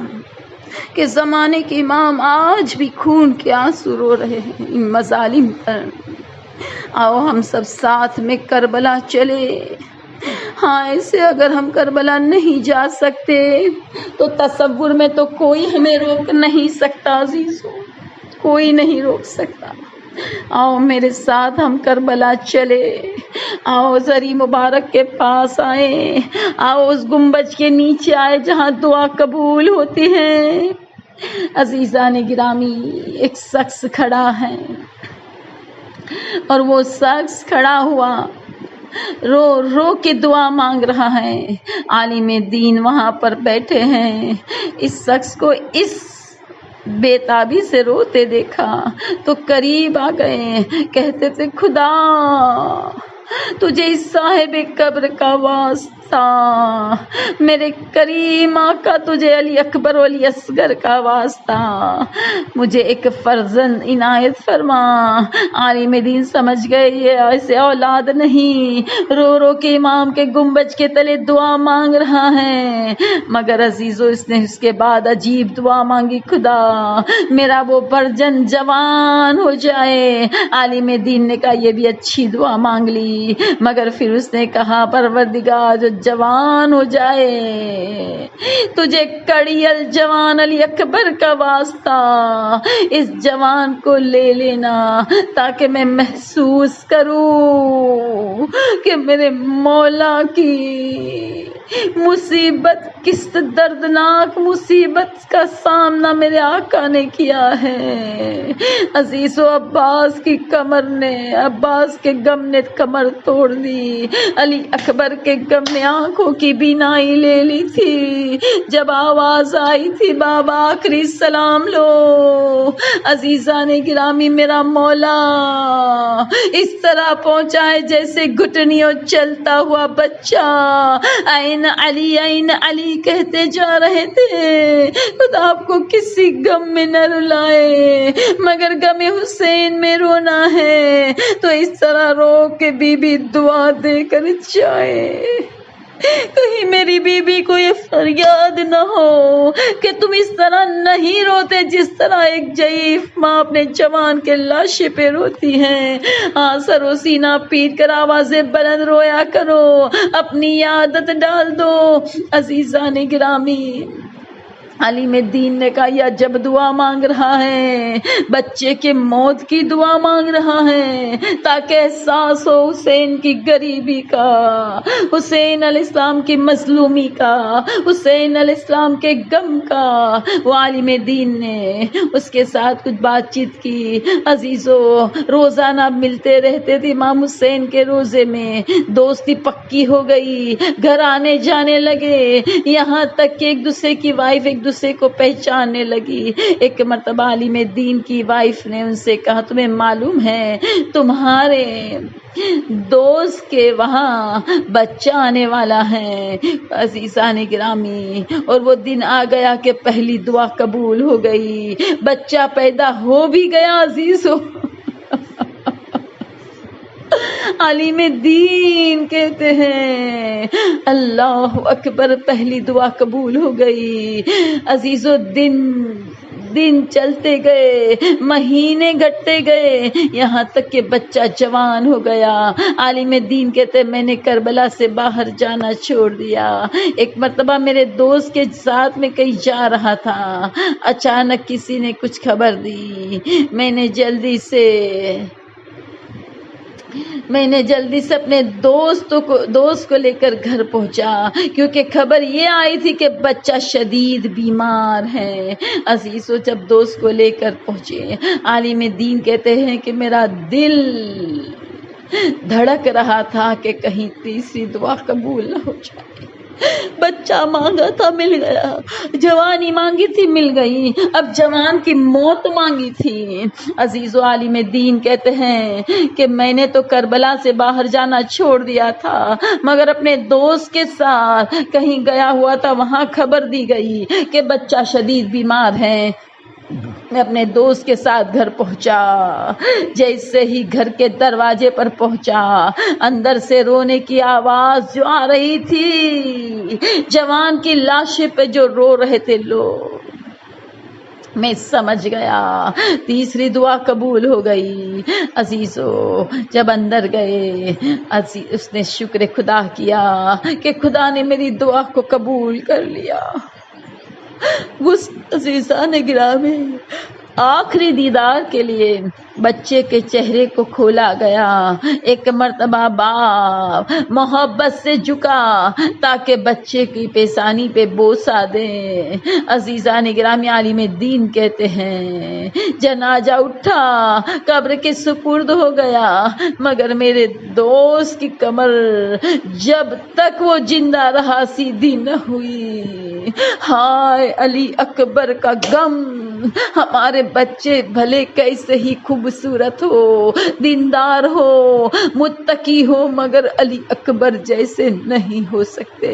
کہ زمانے کے امام آج بھی خون کے آنسو رو رہے ہیں ان مظالم پر۔ آؤ ہم سب ساتھ میں کربلا چلے۔ ہاں، ایسے اگر ہم کربلا نہیں جا سکتے تو تصور میں تو کوئی ہمیں روک نہیں سکتا عزیزو، کوئی نہیں روک سکتا۔ آؤ میرے ساتھ ہم کربلا چلے، آؤ زری مبارک کے پاس آئے، آؤ اس گنبد کے نیچے آئے جہاں دعا قبول ہوتی ہے۔ عزیزان گرامی، ایک شخص کھڑا ہے اور وہ شخص کھڑا ہوا رو رو کے دعا مانگ رہا ہے، عالم دین وہاں پر بیٹھے ہیں۔ اس شخص کو اس بے تابی سے روتے دیکھا تو قریب آ گئے، کہتے تھے خدا تجھے اس صاحب قبر کا واسطہ، میرے کریم آقا تجھے علی اکبر ولی اصغر کا واسطہ، مجھے ایک فرزند عنایت فرما۔ عالم دین سمجھ گئے یہ ایسے اولاد نہیں، رو رو کے امام کے گنبد کے تلے دعا مانگ رہا ہے، مگر عزیزو اس نے اس کے بعد عجیب دعا مانگی، خدا میرا وہ پرجن جوان ہو جائے۔ عالم دین نے کہا یہ بھی اچھی دعا مانگ لی، مگر پھر اس نے کہا پروردگار جو جوان ہو جائے تجھے کڑی الجوان علی اکبر کا واسطہ، اس جوان کو لے لینا تاکہ میں محسوس کروں کہ میرے مولا کی مصیبت، کس دردناک مصیبت کا سامنا میرے آقا نے کیا ہے۔ عزیز و عباس کی کمر نے، عباس کے غم نے کمر توڑ دی، علی اکبر کے غم نے آنکھوں کی بینائی لے لی تھی۔ جب آواز آئی تھی بابا آخری سلام لو، عزیزان گرامی میرا مولا اس طرح پہنچا ہے جیسے گھٹنیوں چلتا ہوا بچہ این علی کہتے جا رہے تھے۔ خدا آپ کو کسی غم میں نہ رلائے، مگر غم حسین میں رونا ہے تو اس طرح رو کے بی بی دعا دے کر جائے۔ کہیں میری بی بی کو یہ فریاد نہ ہو کہ تم اس طرح نہیں روتے جس طرح ایک ضعیف ماں اپنے جوان کے لاشے پہ روتی ہے۔ سر و سینہ پیٹ کر آوازیں بلند رویا کرو، اپنی عادت ڈال دو۔ عزیزان گرامی، علیم الدین نے کہا یا جب دعا مانگ رہا ہے، بچے کے موت کی دعا مانگ رہا ہے تاکہ احساس ہو حسین کی غریبی کا، حسین علیہ السلام کی مظلومی کا، حسین علیہ السلام کے غم کا۔ وہ علیم الدین نے اس کے ساتھ کچھ بات چیت کی۔ عزیزو، روزانہ ملتے رہتے تھے امام حسین کے روزے میں، دوستی پکی ہو گئی، گھر آنے جانے لگے، یہاں تک کہ ایک دوسرے کی وائف ایک دوسرے کو پہچاننے لگی۔ ایک مرتبہ علیم الدین کی وائف نے ان سے کہا تمہیں معلوم ہے تمہارے دوست کے وہاں بچہ آنے والا ہے؟ عزیزان گرامی، اور وہ دن آ گیا کہ پہلی دعا قبول ہو گئی، بچہ پیدا ہو بھی گیا۔ عزیزو، علیم الدین کہتے ہیں اللہ اکبر، پہلی دعا قبول ہو گئی۔ عزیزو، دن چلتے گئے، مہینے گھٹتے گئے، یہاں تک کہ بچہ جوان ہو گیا۔ علیم الدین کہتے میں نے کربلا سے باہر جانا چھوڑ دیا۔ ایک مرتبہ میرے دوست کے ساتھ میں کہیں جا رہا تھا، اچانک کسی نے کچھ خبر دی، میں نے جلدی سے اپنے دوست کو لے کر گھر پہنچا، کیونکہ خبر یہ آئی تھی کہ بچہ شدید بیمار ہے۔ عزیزو، جب دوست کو لے کر پہنچے، علیم الدین کہتے ہیں کہ میرا دل دھڑک رہا تھا کہ کہیں تیسری دعا قبول نہ ہو جائے۔ بچہ مانگا تھا مل گیا، جوانی مانگی تھی مل گئی، اب جوان کی موت مانگی تھی۔ عزیز و علیم الدین کہتے ہیں کہ میں نے تو کربلا سے باہر جانا چھوڑ دیا تھا، مگر اپنے دوست کے ساتھ کہیں گیا ہوا تھا، وہاں خبر دی گئی کہ بچہ شدید بیمار ہے۔ میں اپنے دوست کے ساتھ گھر پہنچا، جیسے ہی گھر کے دروازے پر پہنچا، اندر سے رونے کی آواز جو آ رہی تھی، جوان کی لاش پہ جو رو رہے تھے لوگ، میں سمجھ گیا تیسری دعا قبول ہو گئی۔ عزیزو، جب اندر گئے، اس نے شکر خدا کیا کہ خدا نے میری دعا کو قبول کر لیا۔ عزیزان گرامی، آخری دیدار کے لیے بچے کے چہرے کو کھولا گیا۔ ایک مرتبہ باپ محبت سے جھکا تاکہ بچے کی پیشانی پہ بوسہ دے۔ عزیزان گرامی، علیم الدین کہتے ہیں جنازہ اٹھا، قبر کے سپرد ہو گیا، مگر میرے دوست کی کمر جب تک وہ زندہ رہا سیدھی نہ ہوئی۔ ہائے علی اکبر کا غم، ہمارے بچے بھلے کیسے ہی خوبصورت ہو، دیندار ہو، متقی ہو، مگر علی اکبر جیسے نہیں ہو سکتے۔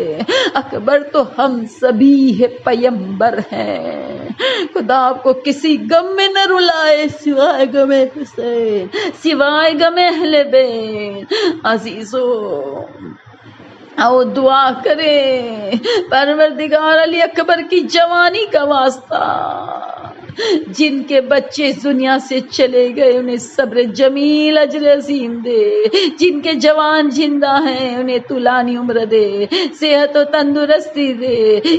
اکبر تو ہم سبھی ہے، پیمبر ہیں۔ خدا آپ کو کسی غم میں نہ رلائے سوائے غم حسین، سوائے غم اہل بیت۔ عزیزو، آؤ دعا کریں، پروردگار علی اکبر کی جوانی کا واسطہ، جن کے بچے دنیا سے چلے گئے انہیں صبر جمیل اجر عظیم دے، جن کے جوان زندہ ہیں انہیں طولانی عمر دے، صحت و تندرستی دے،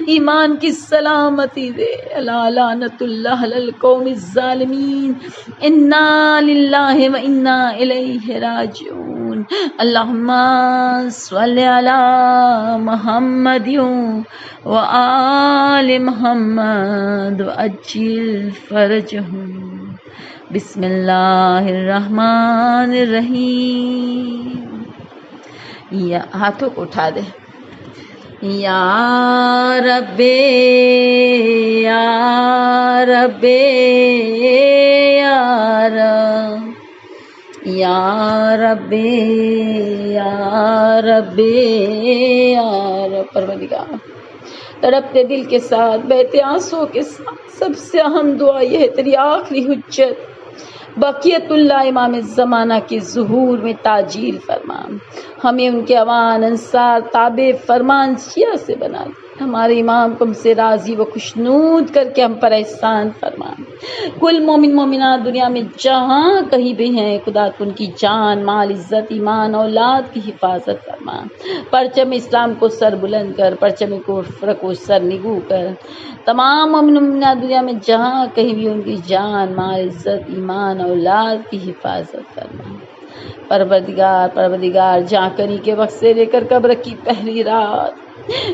ایمان کی سلامتی دے۔ الا لعنت اللہ علی القوم الظالمین، انا للہ و انا الیہ راجعون۔ اللہم صلی علی محمد و آل محمد وعجل فرجہم۔ بسم اللہ الرحمن الرحیم۔ یا ہاتھوں کو اٹھا دے۔ یا رب یا رب یا رب یا رب یا رب یا رب۔ پروردگار، تڑپتے دل کے ساتھ، بہتے آنسوں کے ساتھ، سب سے اہم دعا یہ ہے تیری آخری حجت بقیت اللہ امام زمانہ کے ظہور میں تعجیل فرما، ہمیں ان کے اوان انصار تابع فرمان شیعہ سے بنا دے، ہمارے امام کو ہم سے راضی و خوشنود کر کے ہم پر احسان فرما۔ کل مومن مومنات دنیا میں جہاں کہیں بھی ہیں خدا تو ان کی جان، مال، عزت، ایمان، اولاد کی حفاظت فرما۔ پرچم اسلام کو سر بلند کر، پرچم کفر کو سر نگو کر، تمام مومن مومنات دنیا میں جہاں کہیں بھی ان کی جان، مال، عزت، ایمان، اولاد کی حفاظت فرما۔ پروردگار جانکنی کے وقت سے لے کر قبر کی پہلی رات،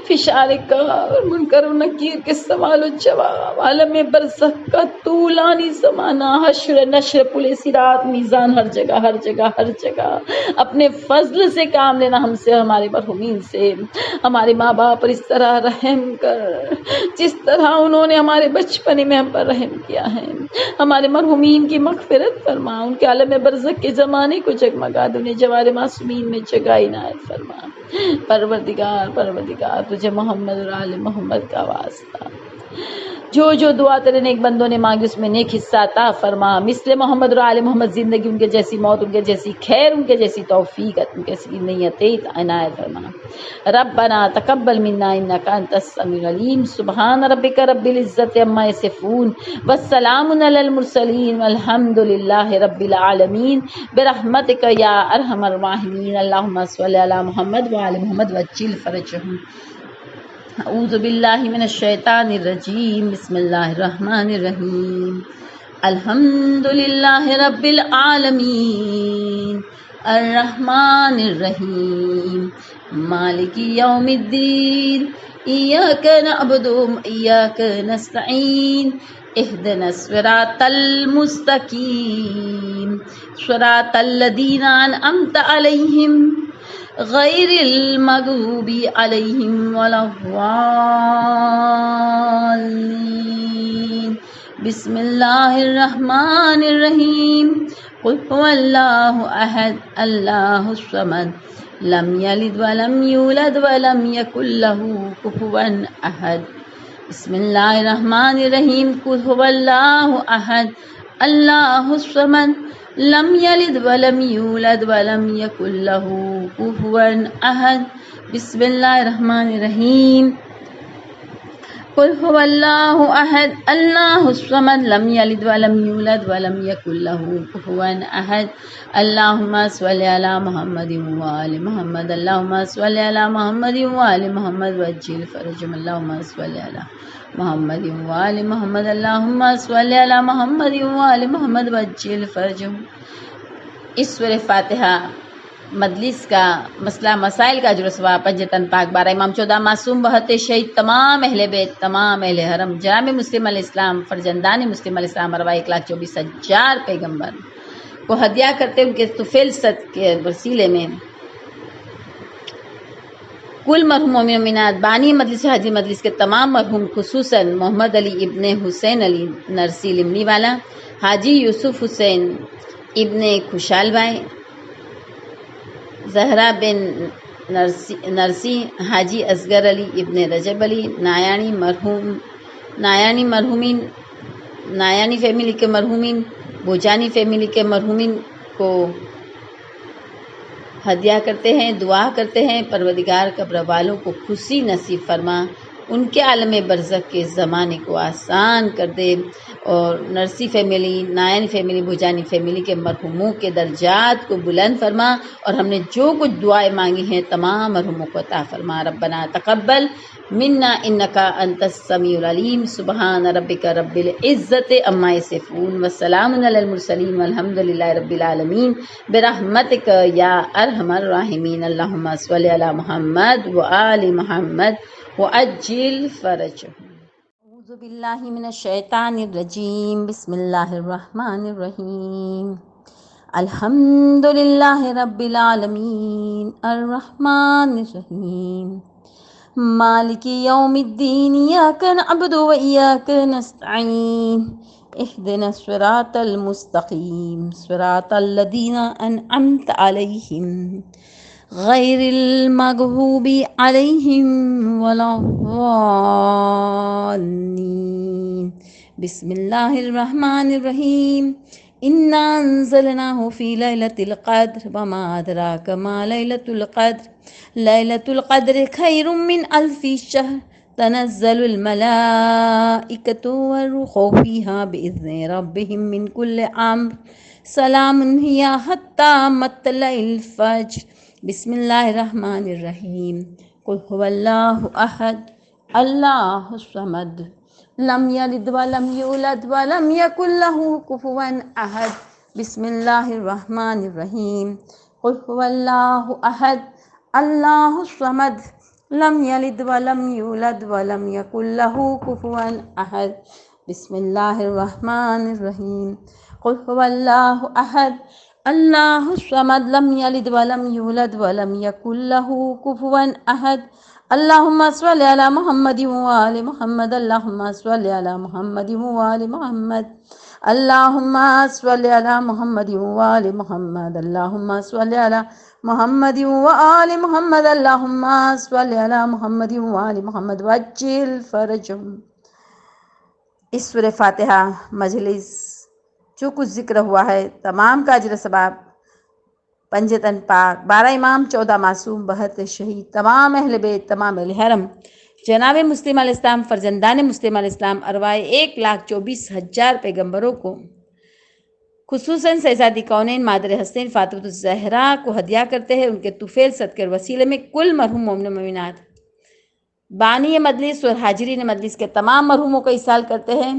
فشار قبر، منکر و نکیر کے سوال و جواب، عالم برزخ کا طولانی زمانہ، حشر نشر، پل صراط، میزان، ہر جگہ ہر جگہ ہر جگہ اپنے فضل سے کام لینا ہم سے، ہمارے مرحومین سے، ہمارے ماں باپ پر اس طرح رحم کر جس طرح انہوں نے ہمارے بچپنے میں ہم پر رحم کیا ہے۔ ہمارے مرحومین کی مغفرت فرما، ان کے عالم برزخ کے زمانے کو جگمگا دے، انہیں جوار معصومین میں جگہ عنایت فرما۔ پروردگار تجھے محمد اور آل محمد کا واسطہ، جو دعا تیرے نیک بندوں نے مانگی اس میں نیک حصہ عطا فرما۔ مثل محمد اور آل محمد زندگی، ان کے جیسی موت، ان کے جیسی خیر، ان کے جیسی توفیق، ان کے جیسی نیت عنایت فرما۔ ربنا تقبل منا انک انت السمیع العلیم۔ سبحان ربک رب العزت عما یصفون والسلام علی المرسلین والحمد للہ رب العالمین برحمتک یا ارحم الراحمین۔ اللہم صلی علی محمد وآل محمد وعجل فرجہم۔ اعوذ باللہ من الشیطان الرجیم۔ بسم اللہ الرحمن الرحیم۔ الحمد للہ رب العالمین الرحمن الرحیم مالک یوم الدین ایاک نعبد و ایاک نستعین اہدنا الصراط المستقیم صراط الذین انعمت علیہم غیر المغضوب علیہم ولا الضالین۔ بسم اللہ الرحمن الرحیم۔ قل هو اللہ احد اللہ الصمد لم یلد ولم یولد ولم یکن له کفوا احد۔ بسم اللہ الرحمن الرحیم۔ قل هو اللہ احد اللہ الصمد لم یلد ولم یولد ولم یکن له کفوا احد۔ بسم اللہ الرحمن الرحیم۔ قل هو اللہ احد اللہ الصمد لم یلد ولم یولد ولم یکن له کفوا احد۔ اللہم صلی علی محمد وآل محمد، اللہم صلی علی محمد وآل محمد وعجل فرجہم۔ اللہم صلی علی محمد وآل محمد، اللہم صلی علی محمد وآل محمد وعجل فرجہم۔ اس سورہ فاتحہ مجلس کا مسئلہ مسائل کا اجر و ثواب، پنجتن پاک، 12 امام، 14 معصوم، 72 شہید، تمام اہل بیت، تمام اہل حرم، جامع مسلم علیہ السلام، فرزندان مسلم علیہ السلام، ارواح 1,24,000 پیغمبر کو ہدیہ کرتے ان کے طفیل صد کے وسیلے میں کل مرحوم مومنات، بانی مجلس حاجی مجلس کے تمام مرحوم، خصوصاً محمد علی ابن حسین علی نرسی لمنی والا، حاجی یوسف حسین ابن خوشحال بھائی، زہرا بن نرسی، حاجی اصغر علی ابن رجب علی، نایانی فیملی کے مرحومین، بوجانی فیملی کے مرحومین کو ہدیہ کرتے ہیں، دعا کرتے ہیں پروردگار قبر والوں کو خوشی نصیب فرما، ان کے عالم برزخ کے زمانے کو آسان کر دے اور نرسی فیملی، نائن فیملی، بھوجانی فیملی کے مرحوموں کے درجات کو بلند فرما، اور ہم نے جو کچھ دعائیں مانگی ہیں تمام مرحوموں کو عطا فرما۔ ربنا تقبل منا انک انت السمیع العلیم، سبحان ربک رب العزت عما یصفون، وسلام علی المرسلین، والحمد للہ رب العالمین، برحمتک یا ارحم الراحمین۔ اللہم صل علی محمد وآل محمد وعجل فرجهم۔ اعوذ باللہ من الشیطان الرجیم، بسم اللہ الرحمن الرحیم۔ الحمد للہ رب العالمین، الرحمن الرحیم، مالک یوم الدین، ایاک نعبد و ایاک نستعین، اہدنا الصراط المستقیم، صراط الذین انعمت علیہم، غیر المغضوب علیہم ولا الضالین۔ بسم اللہ الرحمن الرحیم، انا انزلناہ فی لیلۃ القدر، وما ادراک ما لیلۃ القدر، لیلۃ القدر خیر من الف شہر، تنزل الملائکۃ والروح فیہا بإذن ربہم من کل امر، سلام ہی حتی مطلع الفجر۔ بسم اللہ الرحمن الرحیم، قل هو اللہ احد، اللہ الصمد، لم یلد ولم یولد ولم یکن لہ کفوا احد۔ بسم اللہ الرحمن الرحیم، قل هو اللہ احد، اللہ الصمد، لم یلد ولم یولد ولم یکن لہ کفوا احد۔ بسم اللہ الرحمن الرحیم، قل هو اللہ احد، اللہ الصمد، لم یلد ولم یولد ولم یکن لہ کفوا احد۔ اللہم صل علی محمد وآل محمد، اللہم صل علی محمد وآل محمد، اللہم صل علی محمد وآل محمد، اللہم صل علی محمد وآل محمد، اللہم صل علی محمد وآل محمد وعجل فرجهم۔ اس سورہ فاتحہ مجلس جو کچھ ذکر ہوا ہے تمام کا اجر ثواب پنجتن پاک، 12 امام، 14 معصوم، 72 شہید، تمام اہل بیت، تمام اہل حرم، جناب مسلم علیہ السلام، فرزندان مسلم علیہ السلام، ارواح 1,24,000 پیغمبروں کو، خصوصاً شہزادی کونین مادر حسین فاطمۃ الزہرا کو ہدیہ کرتے ہیں، ان کے طفیل صدقے اور وسیلے میں کل مرحوم مومن و مومنات، بانی مجلس اور حاضرین مجلس کے تمام مرحوموں کو اصال کرتے ہیں،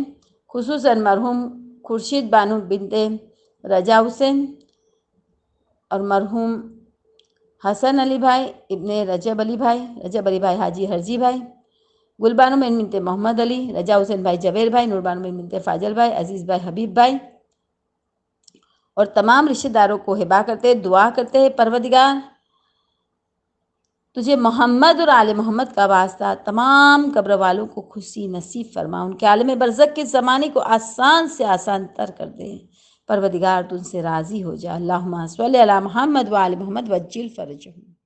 خصوصاً مرحوم خورشید بانو بنت رجا حسین اور مرحوم حسن علی بھائی ابن رجب علی بھائی حاجی ہرجی بھائی، گلبانو بن بنت محمد علی، رجا حسین بھائی جویر بھائی، نوربانو بن بنت فاضل بھائی، عزیز بھائی حبیب بھائی، اور تمام رشتہ داروں کو ہبا کرتے دعا کرتے ہیں، پروردگار تجھے محمد اور آل محمد کا واسطہ تمام قبر والوں کو خوشی نصیب فرما، ان کے عالم برزخ کے زمانے کو آسان سے آسان تر کر دے، پروردگار تجھ سے راضی ہو جا۔ اللہم صلی علی محمد وآل محمد وعجل فرجهم۔